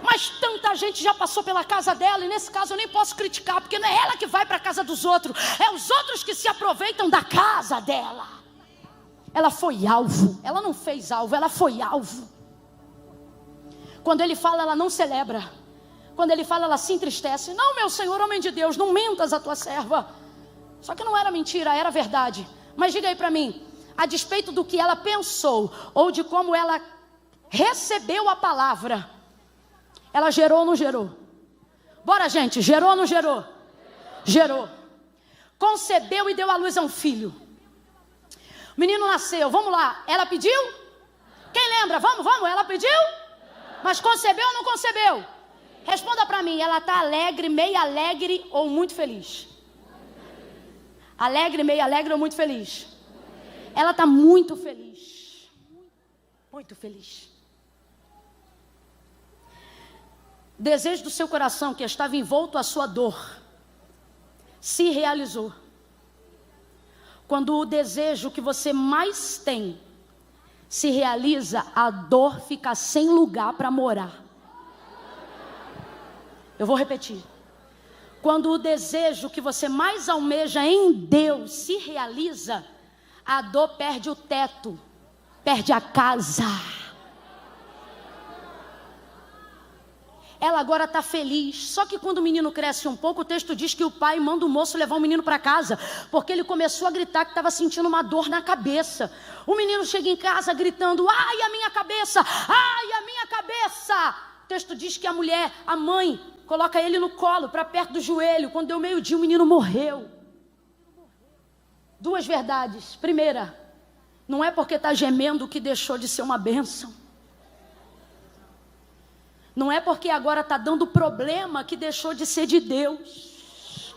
Mas tanta gente já passou pela casa dela, e nesse caso eu nem posso criticar, porque não é ela que vai para a casa dos outros, é os outros que se aproveitam da casa dela. Ela foi alvo, ela não fez alvo, ela foi alvo. Quando ele fala, ela não celebra. Quando ele fala, ela se entristece. Não, meu Senhor, homem de Deus, não mentas a tua serva. Só que não era mentira, era verdade. Mas diga aí para mim, a despeito do que ela pensou, ou de como ela recebeu a palavra, ela gerou ou não gerou? Bora, gente, gerou ou não gerou? Gerou. Concebeu e deu à luz a um filho. O menino nasceu, vamos lá. Ela pediu? Quem lembra? Vamos, ela pediu? Mas concebeu ou não concebeu? Responda para mim, ela está alegre, meio alegre ou muito feliz? Alegre, meio alegre ou muito feliz? Ela está muito feliz. Muito feliz. O desejo do seu coração, que estava envolto à sua dor, se realizou. Quando o desejo que você mais tem se realiza, a dor fica sem lugar para morar. Eu vou repetir. Quando o desejo que você mais almeja em Deus se realiza, a dor perde o teto, perde a casa. Ela agora está feliz. Só que quando o menino cresce um pouco, o texto diz que o pai manda o moço levar o menino para casa, porque ele começou a gritar que estava sentindo uma dor na cabeça. O menino chega em casa gritando, ai a minha cabeça, ai a minha cabeça. O texto diz que a mulher, a mãe, coloca ele no colo, para perto do joelho. Quando deu meio-dia, o menino morreu. Duas verdades. Primeira, não é porque está gemendo que deixou de ser uma bênção. Não é porque agora está dando problema que deixou de ser de Deus.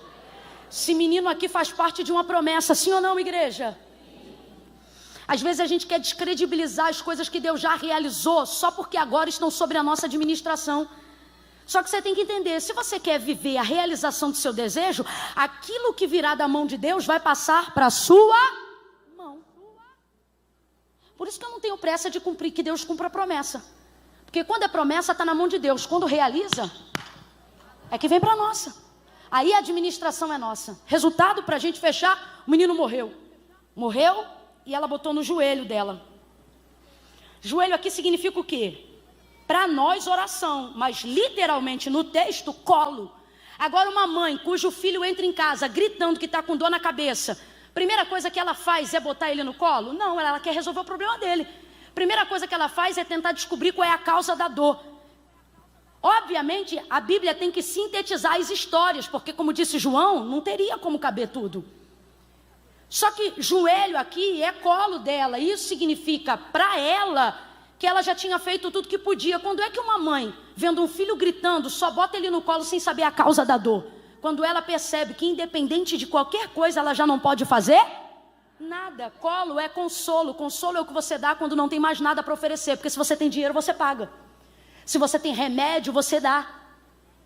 Esse menino aqui faz parte de uma promessa, sim ou não, igreja? Às vezes a gente quer descredibilizar as coisas que Deus já realizou, só porque agora estão sobre a nossa administração. Só que você tem que entender, se você quer viver a realização do seu desejo, aquilo que virá da mão de Deus vai passar para a sua mão. Por isso que eu não tenho pressa de cumprir, que Deus cumpra a promessa. Porque quando é promessa, está na mão de Deus. Quando realiza, é que vem para a nossa. Aí a administração é nossa. Resultado, para a gente fechar, o menino morreu. Morreu e ela botou no joelho dela. Joelho aqui significa o quê? Para nós, oração, mas literalmente no texto, colo. Agora uma mãe cujo filho entra em casa gritando que está com dor na cabeça, primeira coisa que ela faz é botar ele no colo? Não, ela quer resolver o problema dele. Primeira coisa que ela faz é tentar descobrir qual é a causa da dor. Obviamente, a Bíblia tem que sintetizar as histórias, porque como disse João, não teria como caber tudo. Só que joelho aqui é colo dela, isso significa para ela que ela já tinha feito tudo que podia. Quando é que uma mãe, vendo um filho gritando, só bota ele no colo sem saber a causa da dor? Quando ela percebe que independente de qualquer coisa, ela já não pode fazer nada. Colo é consolo. Consolo é o que você dá quando não tem mais nada para oferecer. Porque se você tem dinheiro, você paga. Se você tem remédio, você dá.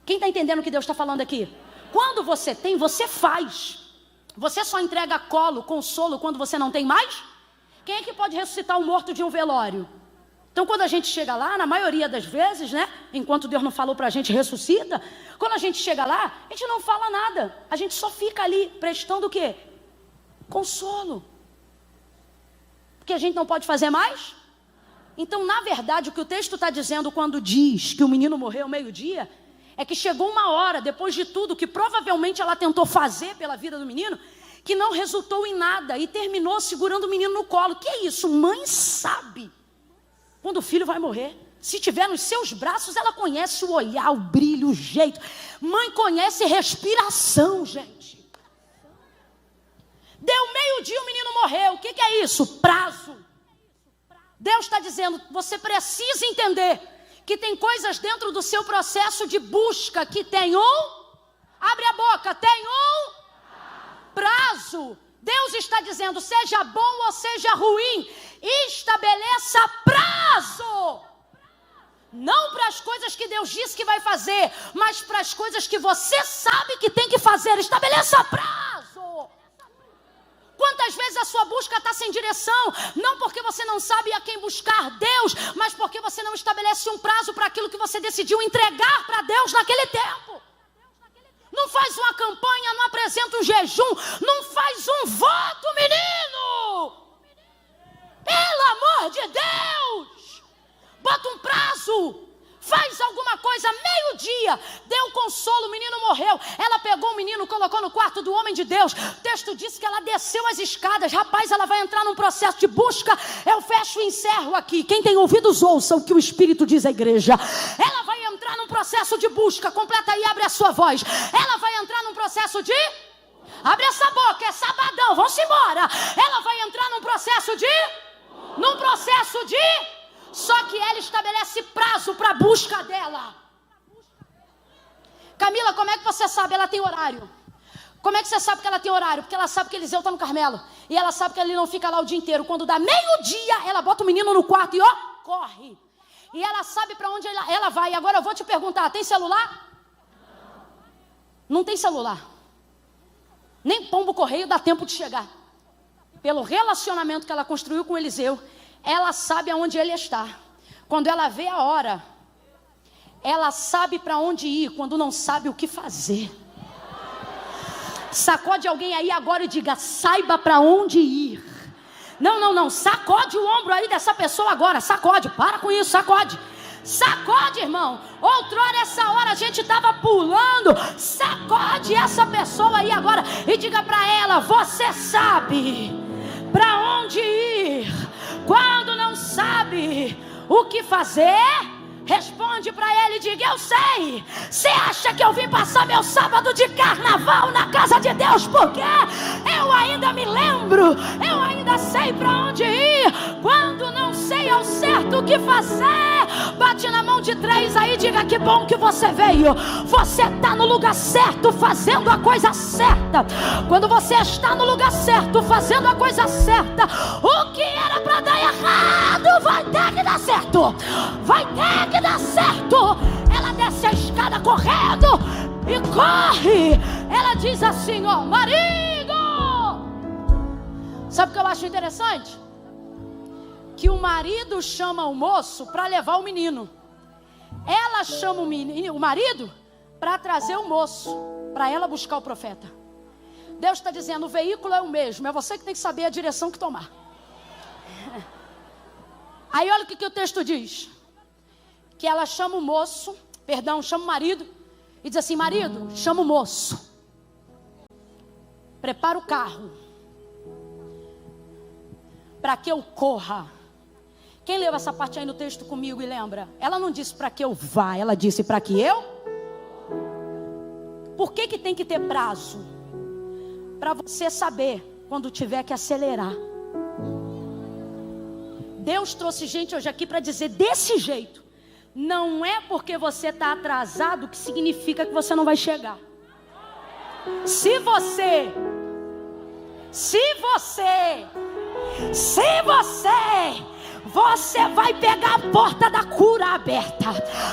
Quem está entendendo o que Deus está falando aqui? Quando você tem, você faz. Você só entrega colo, consolo, quando você não tem mais? Quem é que pode ressuscitar o morto de um velório? Então, quando a gente chega lá, na maioria das vezes, né? Enquanto Deus não falou para a gente, ressuscita. Quando a gente chega lá, a gente não fala nada. A gente só fica ali, prestando o quê? Consolo. Porque a gente não pode fazer mais? Então, na verdade, o que o texto está dizendo quando diz que o menino morreu ao meio-dia, é que chegou uma hora, depois de tudo, que provavelmente ela tentou fazer pela vida do menino, que não resultou em nada e terminou segurando o menino no colo. Que é isso? Mãe sabe quando o filho vai morrer. Se tiver nos seus braços, ela conhece o olhar, o brilho, o jeito. Mãe conhece respiração, gente. Deu meio-dia, o menino morreu. O que é isso? Prazo. Deus está dizendo, você precisa entender que tem coisas dentro do seu processo de busca que tem abre a boca, tem prazo. Deus está dizendo, seja bom ou seja ruim, estabeleça prazo. Não para as coisas que Deus disse que vai fazer, mas para as coisas que você sabe que tem que fazer. Estabeleça prazo. Quantas vezes a sua busca está sem direção? Não porque você não sabe a quem buscar Deus, mas porque você não estabelece um prazo para aquilo que você decidiu entregar para Deus naquele tempo. Não faz uma campanha, não apresenta um jejum, não faz um voto, menino. Pelo amor de Deus, bota um prazo, faz alguma coisa, meio-dia, deu consolo, o menino morreu. Ela pegou o menino, colocou no quarto do homem de Deus. O texto diz que ela desceu as escadas. Rapaz, ela vai entrar num processo de busca. Eu fecho e encerro aqui. Quem tem ouvidos, ouça o que o Espírito diz à igreja. Ela vai entrar num processo de busca. Completa aí, abre a sua voz. Ela vai entrar num processo de... Abre essa boca, é sabadão, vamos embora. Ela vai entrar num processo de... Só que ela estabelece prazo para a busca dela. Camila, como é que você sabe? Ela tem horário. Como é que você sabe que ela tem horário? Porque ela sabe que Eliseu está no Carmelo. E ela sabe que ele não fica lá o dia inteiro. Quando dá meio-dia, ela bota o menino no quarto e corre. E ela sabe para onde ela vai. E agora eu vou te perguntar, tem celular? Não tem celular. Nem pombo correio dá tempo de chegar. Pelo relacionamento que ela construiu com Eliseu, ela sabe aonde ele está. Quando ela vê a hora, ela sabe para onde ir, quando não sabe o que fazer. Sacode alguém aí agora e diga, saiba para onde ir. Não, sacode o ombro aí dessa pessoa agora, sacode, para com isso, sacode. Sacode, irmão. Outrora essa hora a gente estava pulando. Sacode essa pessoa aí agora e diga para ela, você sabe para onde ir. Quando não sabe o que fazer, responde para ele e diga, eu sei. Você acha que eu vim passar meu sábado de carnaval na casa de Deus? Porque eu ainda me lembro, eu ainda sei para onde ir. Quando não sei ao certo o que fazer, bate na mão de 3 aí e diga, que bom que você veio. Você está no lugar certo, fazendo a coisa certa. Quando você está no lugar certo, fazendo a coisa certa, o que era para dar errado vai ter que dar certo. Vai ter que dar certo. Ela desce desce a escada correndo e corre. Ela diz assim, ó, marido. Sabe o que eu acho interessante? Que o marido chama o moço para levar o menino. Ela chama o marido para trazer o moço, para ela buscar o profeta. Deus está dizendo, o veículo é o mesmo, é você que tem que saber a direção que tomar. Aí olha o que o texto diz. Que ela chama o moço, chama o marido, e diz assim, marido, chama o moço. Prepara o carro, para que eu corra. Quem leu essa parte aí no texto comigo e lembra? Ela não disse para que eu vá, ela disse para que eu. Por que tem que ter prazo? Para você saber quando tiver que acelerar. Deus trouxe gente hoje aqui para dizer desse jeito. Não é porque você está atrasado que significa que você não vai chegar. Se você vai pegar a porta da cura aberta,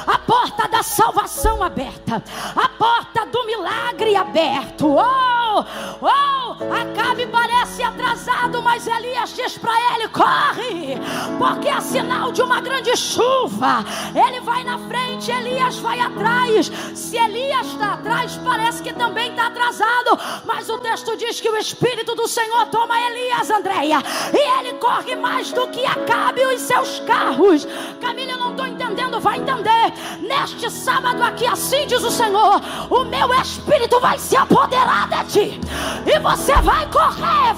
a porta da salvação aberta, a porta do milagre aberto. Acabe parece atrasado, mas Elias diz para ele, corre, porque é sinal de uma grande chuva. Ele vai na frente, Elias vai atrás. Se Elias está atrás, parece que também está atrasado, mas o texto diz que o Espírito do Senhor toma Elias, Andréia, e ele corre mais do que Acabe e os seus carros. Camila, eu não estou entendendo, vai entender. Neste sábado aqui, assim diz o Senhor, o meu Espírito vai se apoderar de ti, e você vai correr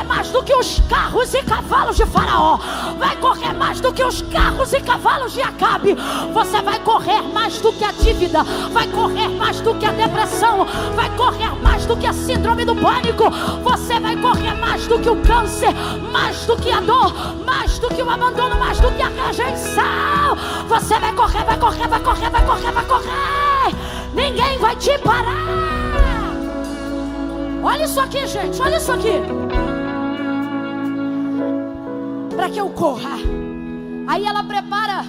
mais do que os carros e cavalos de Faraó, vai correr mais do que os carros e cavalos de Acabe. Você vai correr mais do que a dívida, vai correr mais do que a depressão, vai correr mais do que a síndrome do pânico, você vai correr mais do que o câncer, mais do que a dor, mais do que o abandono, mais do que a rejeição. Você vai correr, ninguém vai te parar. Olha isso aqui, gente, olha isso aqui. Para que eu corra. Aí ela prepara,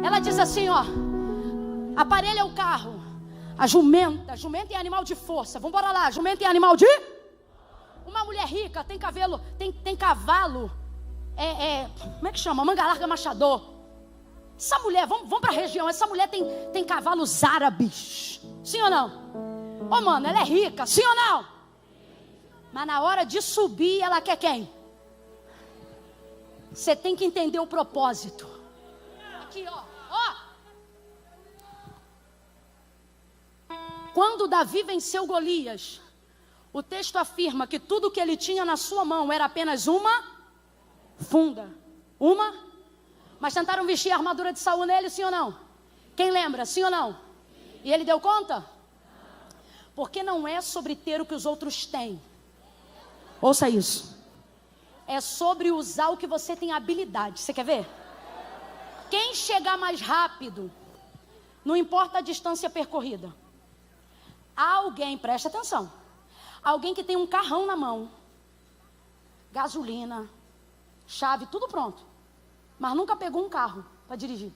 ela diz assim, ó, aparelha o carro. A jumenta é animal de força. Vamos embora lá, jumenta é animal de... Uma mulher rica tem cavalo, como é que chama? Manga larga machador. Essa mulher, vamos para a região, essa mulher tem cavalos árabes. Sim ou não? Ô mano, ela é rica, sim ou não? Mas na hora de subir, ela quer quem? Você tem que entender o propósito. Aqui, ó. Quando Davi venceu Golias, o texto afirma que tudo que ele tinha na sua mão era apenas uma funda. Mas tentaram vestir a armadura de Saul nele, sim ou não? Quem lembra, sim ou não? E ele deu conta? Porque não é sobre ter o que os outros têm. Ouça isso. É sobre usar o que você tem habilidade. Você quer ver? Quem chegar mais rápido, não importa a distância percorrida. Alguém, presta atenção, alguém que tem um carrão na mão, gasolina, chave, tudo pronto, mas nunca pegou um carro para dirigir.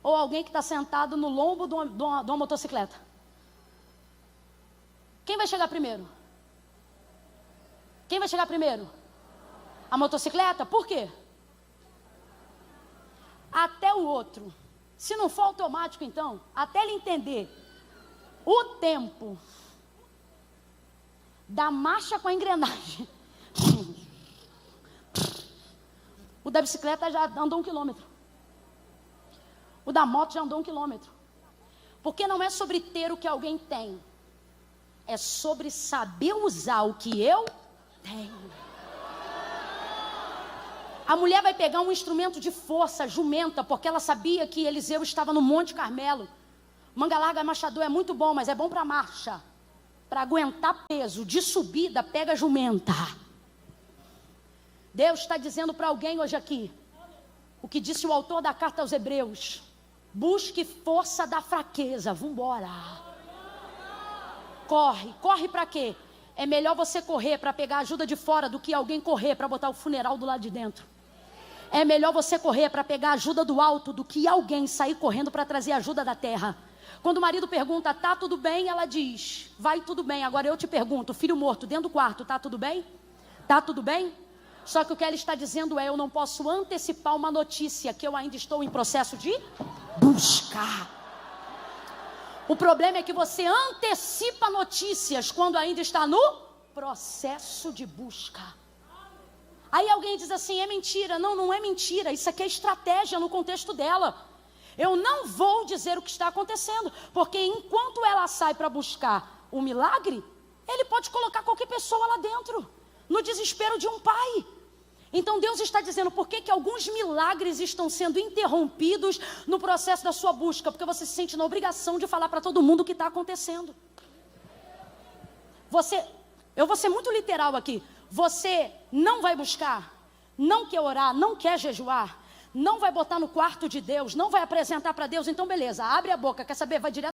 Ou alguém que está sentado no lombo de uma motocicleta. Quem vai chegar primeiro? Quem vai chegar primeiro? A motocicleta? Por quê? Até o outro, se não for automático então, até ele entender o tempo da marcha com a engrenagem, o da bicicleta já andou 1 quilômetro, o da moto já andou 1 quilômetro. Porque não é sobre ter o que alguém tem, é sobre saber usar o que eu tenho. A mulher vai pegar um instrumento de força, jumenta, porque ela sabia que Eliseu estava no Monte Carmelo. Manga larga machador é muito bom, mas é bom para marcha. Para aguentar peso, de subida, pega jumenta. Deus está dizendo para alguém hoje aqui, o que disse o autor da carta aos Hebreus: busque força da fraqueza, vambora. Corre para quê? É melhor você correr para pegar ajuda de fora do que alguém correr para botar o funeral do lado de dentro. É melhor você correr para pegar ajuda do alto do que alguém sair correndo para trazer ajuda da terra. Quando o marido pergunta, tá tudo bem? Ela diz, vai tudo bem. Agora eu te pergunto, filho morto dentro do quarto, tá tudo bem? Tá tudo bem? Só que o que ela está dizendo é, eu não posso antecipar uma notícia que eu ainda estou em processo de buscar. O problema é que você antecipa notícias quando ainda está no processo de busca. Aí alguém diz assim, é mentira. Não, não é mentira, isso aqui é estratégia no contexto dela. Eu não vou dizer o que está acontecendo, porque enquanto ela sai para buscar o milagre, ele pode colocar qualquer pessoa lá dentro, no desespero de um pai. Então Deus está dizendo, por que alguns milagres estão sendo interrompidos no processo da sua busca? Porque você se sente na obrigação de falar para todo mundo o que está acontecendo. Eu vou ser muito literal aqui, você não vai buscar, não quer orar, não quer jejuar, não vai botar no quarto de Deus, não vai apresentar para Deus, então beleza, abre a boca, quer saber, vai direto.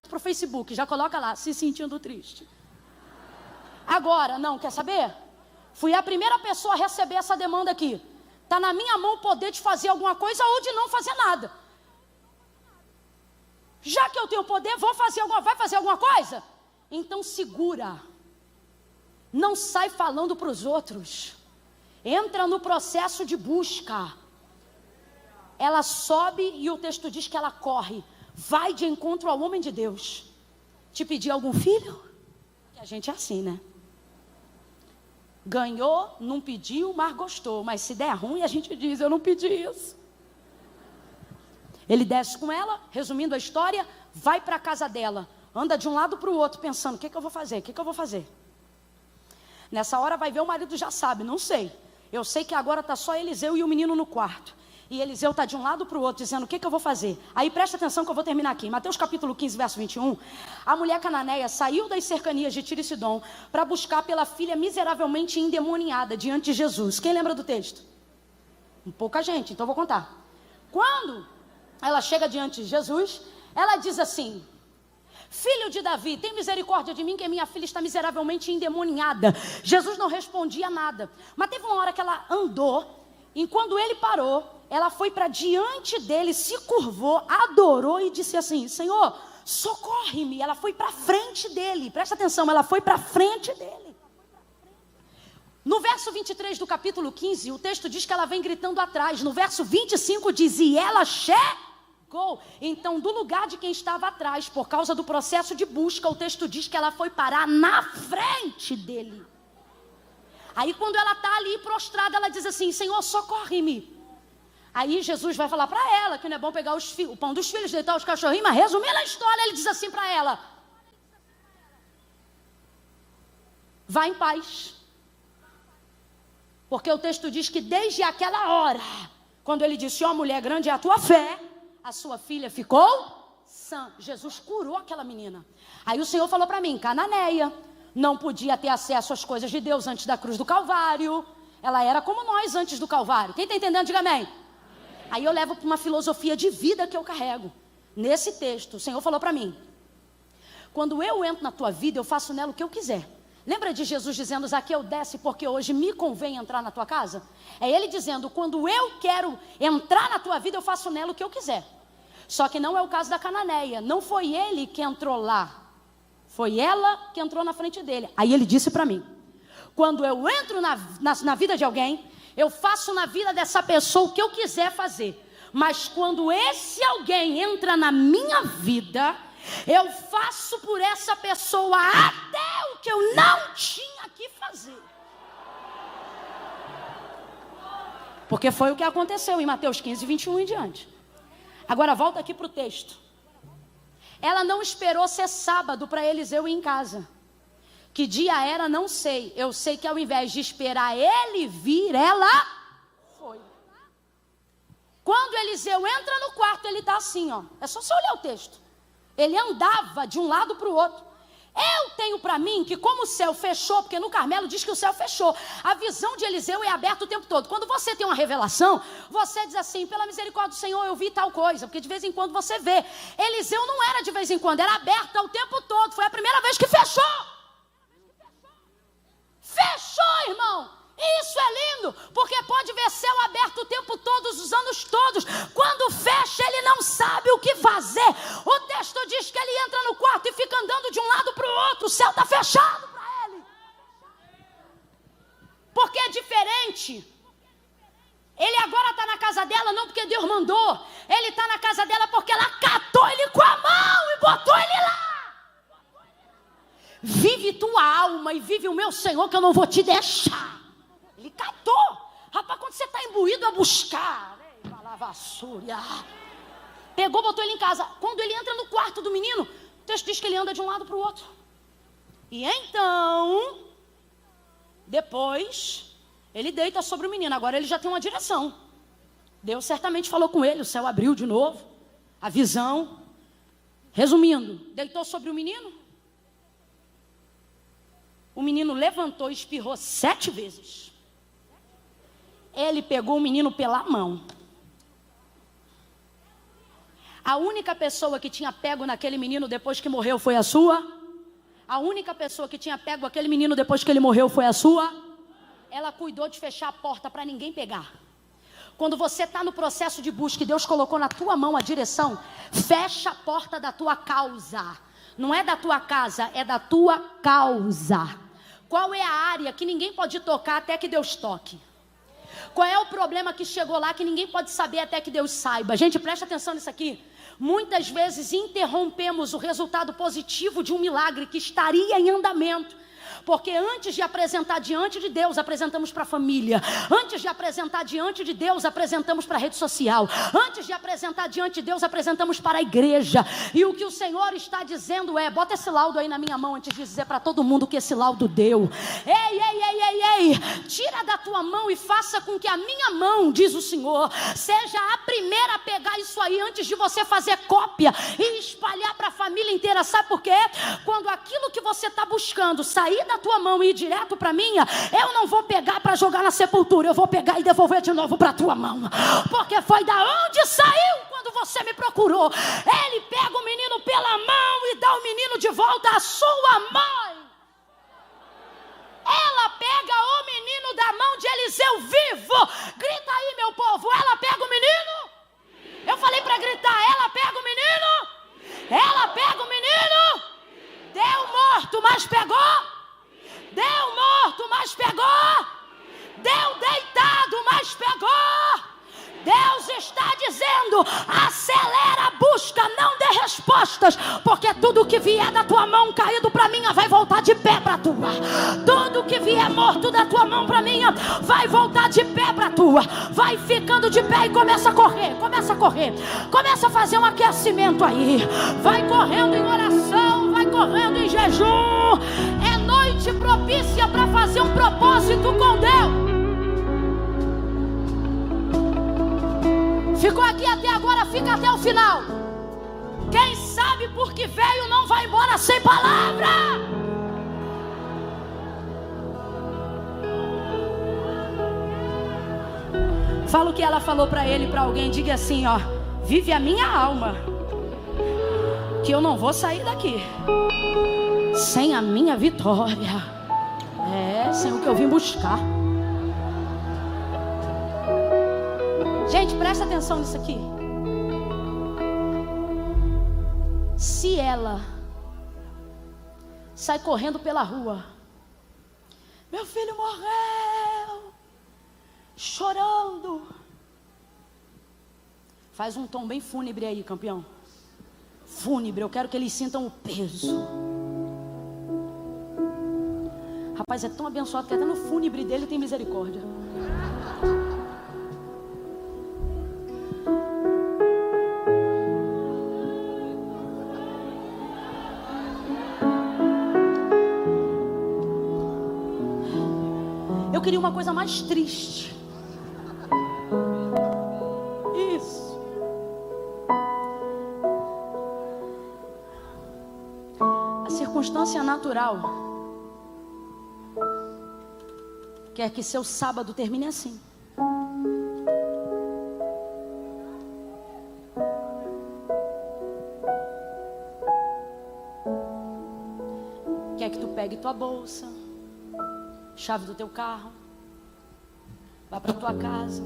Pro Facebook, já coloca lá, se sentindo triste. Agora, não, quer saber? Fui a primeira pessoa a receber essa demanda aqui. Está na minha mão o poder de fazer alguma coisa ou de não fazer nada. Já que eu tenho poder, vai fazer alguma coisa? Então segura. Não sai falando para os outros. Entra no processo de busca. Ela sobe e o texto diz que ela corre. Vai de encontro ao homem de Deus. Te pedir algum filho? Que a gente é assim, né? Ganhou, não pediu, mas gostou. Mas se der ruim, a gente diz, eu não pedi isso. Ele desce com ela, resumindo a história, vai para a casa dela. Anda de um lado para o outro, pensando, o que eu vou fazer? O que eu vou fazer? Nessa hora vai ver o marido, já sabe, não sei. Eu sei que agora está só Eliseu e o menino no quarto. E Eliseu está de um lado para o outro, dizendo, o que eu vou fazer? Aí presta atenção que eu vou terminar aqui. Mateus capítulo 15, verso 21. A mulher cananeia saiu das cercanias de Tiro e Sidom para buscar pela filha miseravelmente endemoniada diante de Jesus. Quem lembra do texto? Pouca gente, então eu vou contar. Quando ela chega diante de Jesus, ela diz assim, filho de Davi, tem misericórdia de mim que minha filha está miseravelmente endemoniada. Jesus não respondia nada. Mas teve uma hora que ela andou, e quando ele parou, ela foi para diante dele, se curvou, adorou e disse assim, Senhor, socorre-me. Ela foi para frente dele, presta atenção, ela foi para frente dele. No verso 23 do capítulo 15, o texto diz que ela vem gritando atrás. No verso 25 diz, e ela chegou. Então, do lugar de quem estava atrás, por causa do processo de busca, o texto diz que ela foi parar na frente dele. Aí quando ela está ali prostrada, ela diz assim, Senhor, socorre-me. Aí Jesus vai falar para ela que não é bom pegar o pão dos filhos, deitar os cachorrinhos, mas resumindo a história, ele diz assim para ela, vá em paz. Porque o texto diz que desde aquela hora, quando ele disse, ó mulher, grande é a tua fé, a sua filha ficou sã. Jesus curou aquela menina. Aí o Senhor falou para mim, Cananeia não podia ter acesso às coisas de Deus antes da cruz do Calvário. Ela era como nós antes do Calvário. Quem está entendendo, diga amém. Aí eu levo para uma filosofia de vida que eu carrego. Nesse texto, o Senhor falou para mim, quando eu entro na tua vida, eu faço nela o que eu quiser. Lembra de Jesus dizendo, Zaqueu, desce porque hoje me convém entrar na tua casa? É ele dizendo, quando eu quero entrar na tua vida, eu faço nela o que eu quiser. Só que não é o caso da Cananeia. Não foi ele que entrou lá. Foi ela que entrou na frente dele. Aí ele disse para mim, quando eu entro na vida de alguém, eu faço na vida dessa pessoa o que eu quiser fazer. Mas quando esse alguém entra na minha vida, eu faço por essa pessoa até o que eu não tinha que fazer. Porque foi o que aconteceu em Mateus 15, 21 em diante. Agora volta aqui para o texto. Ela não esperou ser sábado para Eliseu ir em casa. Que dia era, não sei. Eu sei que ao invés de esperar ele vir, ela foi. Quando Eliseu entra no quarto, ele está assim, ó. É só você olhar o texto. Ele andava de um lado para o outro. Eu tenho para mim que como o céu fechou, porque no Carmelo diz que o céu fechou, a visão de Eliseu é aberta o tempo todo. Quando você tem uma revelação, você diz assim, pela misericórdia do Senhor eu vi tal coisa, porque de vez em quando você vê. Eliseu não era de vez em quando, era aberta o tempo todo, foi a primeira vez que fechou. Fechou, irmão. Isso é lindo, porque pode ver céu aberto o tempo todo, os anos todos. Quando fecha, ele não sabe o que fazer. O texto diz que ele entra no quarto e fica andando de um lado para o outro. O céu está fechado para ele. Porque é diferente. Ele agora está na casa dela, não porque Deus mandou. Ele está na casa dela porque ela catou ele com a mão e botou ele lá. Vive tua alma e vive o meu Senhor, que eu não vou te deixar. Ele catou. Rapaz, quando você está imbuído a buscar, pegou, botou ele em casa. Quando ele entra no quarto do menino, o texto diz que ele anda de um lado para o outro. E então, depois, ele deita sobre o menino. Agora ele já tem uma direção. Deus certamente falou com ele, o céu abriu de novo, a visão. Resumindo, deitou sobre o menino. O menino levantou e espirrou 7 vezes. Ele pegou o menino pela mão. A única pessoa que tinha pego naquele menino depois que morreu foi a sua? A única pessoa que tinha pego aquele menino depois que ele morreu foi a sua? Ela cuidou de fechar a porta para ninguém pegar. Quando você está no processo de busca e Deus colocou na tua mão a direção, fecha a porta da tua causa. Não é da tua casa, é da tua causa. Qual é a área que ninguém pode tocar até que Deus toque? Qual é o problema que chegou lá que ninguém pode saber até que Deus saiba? Gente, presta atenção nisso aqui. Muitas vezes interrompemos o resultado positivo de um milagre que estaria em andamento. Porque antes de apresentar diante de Deus, apresentamos para a família. Antes de apresentar diante de Deus, apresentamos para a rede social. Antes de apresentar diante de Deus, apresentamos para a igreja. E o que o Senhor está dizendo é, bota esse laudo aí na minha mão antes de dizer para todo mundo que esse laudo deu. Ei, ei, ei, ei, Ei, tira da tua mão e faça com que a minha mão, diz o Senhor, seja a primeira a pegar isso aí antes de você fazer cópia e espalhar para a família inteira. Sabe por quê? Quando aquilo que você está buscando sair da tua mão e ir direto para a minha, eu não vou pegar para jogar na sepultura, eu vou pegar e devolver de novo para a tua mão, porque foi da onde saiu quando você me procurou. Ele pega o menino pela mão e dá o menino de volta à sua mãe. Ela pega o menino da mão de Eliseu vivo. Grita aí, meu povo, ela pega o menino. Eu falei para gritar, ela pega o menino. Ela pega o menino. Deu morto, mas pegou. Deu morto, mas pegou. Deu deitado, mas pegou. Deus está dizendo, acelera a busca, não dê respostas, porque tudo que vier da tua mão caído para minha vai voltar de pé para tua. Tudo que vier morto da tua mão para minha vai voltar de pé para tua. Vai ficando de pé e começa a correr, começa a correr, começa a fazer um aquecimento aí. Vai correndo em oração, vai correndo em jejum. É noite propícia para fazer um propósito com Deus. Ficou aqui até agora, fica até o final. Quem sabe por que veio não vai embora sem palavra. Fala o que ela falou para ele, para alguém. Diga assim, ó: vive a minha alma, que eu não vou sair daqui sem a minha vitória. Sem o que eu vim buscar. Gente, presta atenção nisso aqui. Se ela sai correndo pela rua, meu filho morreu, chorando. Faz um tom bem fúnebre aí, campeão. Fúnebre, eu quero que eles sintam o peso. Rapaz, é tão abençoado que até no fúnebre dele tem misericórdia. Eu queria uma coisa mais triste. Isso. A circunstância natural quer que seu sábado termine assim. Quer que tu pegue tua bolsa, chave do teu carro, vá para tua casa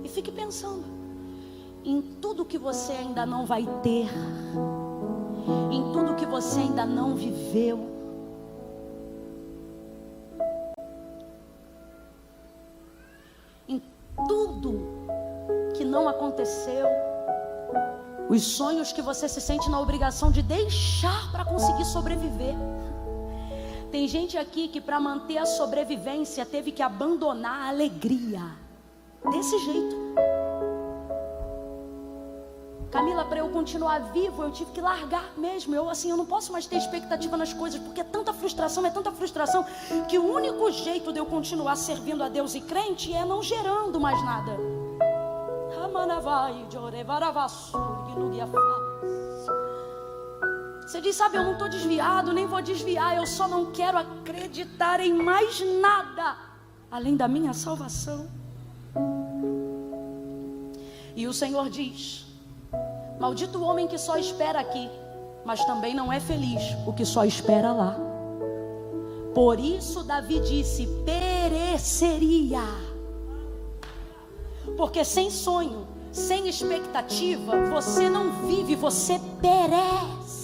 e fique pensando em tudo que você ainda não vai ter, em tudo que você ainda não viveu. Em tudo que não aconteceu, os sonhos que você se sente na obrigação de deixar para conseguir sobreviver. Tem gente aqui que para manter a sobrevivência teve que abandonar a alegria. Desse jeito. Camila, para eu continuar vivo, eu tive que largar mesmo. Eu não posso mais ter expectativa nas coisas, porque é tanta frustração, que o único jeito de eu continuar servindo a Deus e crente é não gerando mais nada. Você diz, sabe, eu não estou desviado, nem vou desviar, eu só não quero acreditar em mais nada além da minha salvação. E o Senhor diz, maldito o homem que só espera aqui, mas também não é feliz o que só espera lá. Por isso Davi disse, pereceria. Porque sem sonho, sem expectativa, você não vive, você perece.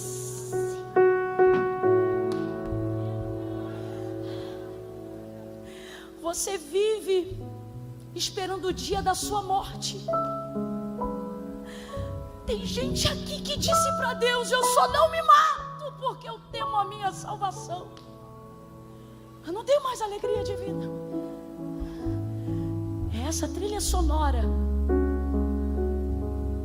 Você vive esperando o dia da sua morte. Tem gente aqui que disse para Deus, eu só não me mato porque eu temo a minha salvação. Eu não tenho mais alegria divina. É essa trilha sonora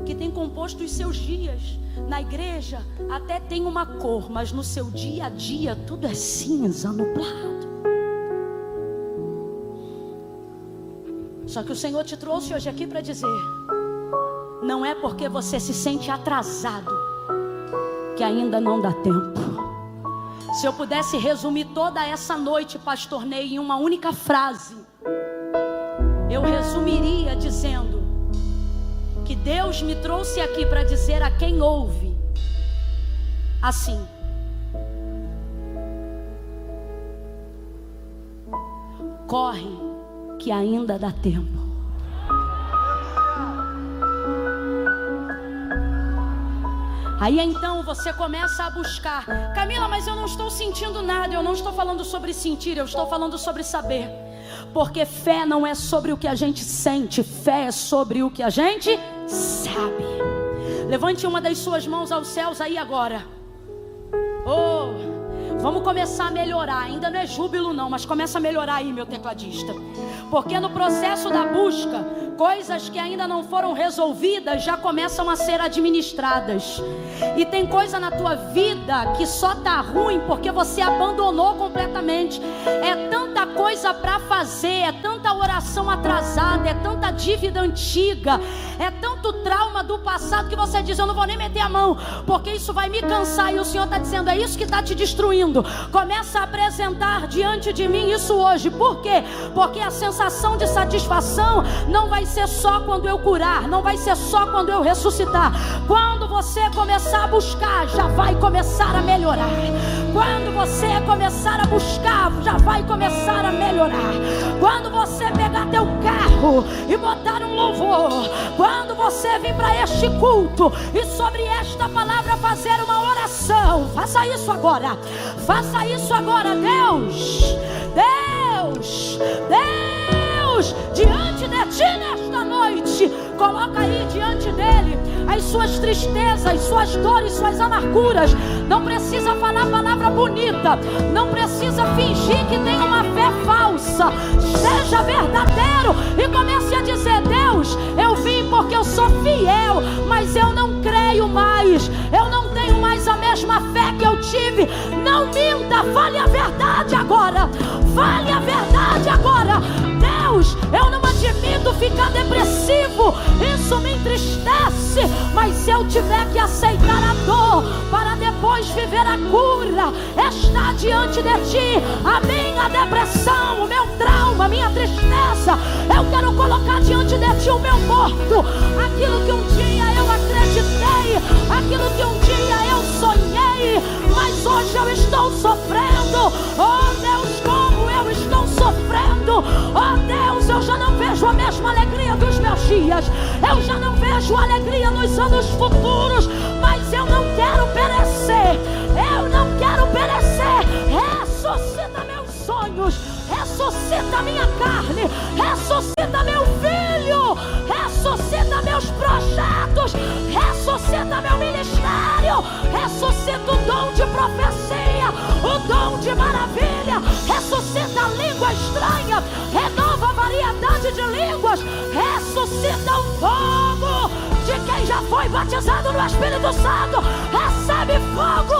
que tem composto os seus dias. Na igreja até tem uma cor, mas no seu dia a dia tudo é cinza, nublado. Só que o Senhor te trouxe hoje aqui para dizer: não é porque você se sente atrasado que ainda não dá tempo. Se eu pudesse resumir toda essa noite, pastor Ney, em uma única frase, eu resumiria dizendo que Deus me trouxe aqui para dizer a quem ouve assim: corre, que ainda dá tempo. Aí então você começa a buscar: Camila, mas eu não estou sentindo nada. Eu não estou falando sobre sentir, eu estou falando sobre saber. Porque fé não é sobre o que a gente sente, fé é sobre o que a gente sabe. Levante uma das suas mãos aos céus aí agora. Vamos começar a melhorar. Ainda não é júbilo não, mas começa a melhorar aí, meu tecladista. Porque no processo da busca, coisas que ainda não foram resolvidas já começam a ser administradas. E tem coisa na tua vida que só tá ruim porque você abandonou completamente. É tanta coisa para fazer, é tanta oração atrasada, é tanta dívida antiga, é tanto trauma do passado que você diz: eu não vou nem meter a mão, porque isso vai me cansar. E o Senhor está dizendo: é isso que está te destruindo. Começa a apresentar diante de mim isso hoje. Por quê? Porque a sensação de satisfação não vai ser só quando eu curar, não vai ser só quando eu ressuscitar. Quando você começar a buscar, já vai começar a melhorar. Quando você começar a buscar, já vai começar a melhorar. Quando você pegar teu carro e botar um louvor, quando você vir para este culto e sobre esta palavra fazer uma oração, faça isso agora. Faça isso agora. Deus, diante de ti nesta noite, coloca aí diante dele as suas tristezas, suas dores, suas amarguras. Não precisa falar palavra bonita, não precisa fingir que tem uma fé falsa. Seja verdadeiro e comece a dizer: Deus, eu vim porque eu sou fiel, mas eu não creio mais, eu não tenho mais a mesma fé que eu tive. Não minta, fale a verdade agora. Fale a verdade agora. Deus, eu não admito ficar depressivo, isso me entristece, mas se eu tiver que aceitar a dor para depois viver a cura, está diante de ti a minha depressão, o meu trauma, a minha tristeza. Eu quero colocar diante de ti o meu morto, aquilo que um dia eu acreditei, aquilo que um dia eu sonhei, mas hoje eu estou sofrendo. Oh Deus, como eu estou sofrendo. Oh Deus, eu já não vejo a mesma alegria dos meus dias, eu já não vejo alegria nos anos futuros, mas eu não quero perecer, eu não quero perecer. Ressuscita meus sonhos, ressuscita minha carne, ressuscita meu filho, ressuscita meus projetos, ressuscita meu ministério, ressuscita o dom de profecia, o dom de maravilha, ressuscita a língua estranha, renova a variedade de línguas, ressuscita o fogo de quem já foi batizado no Espírito Santo. Recebe fogo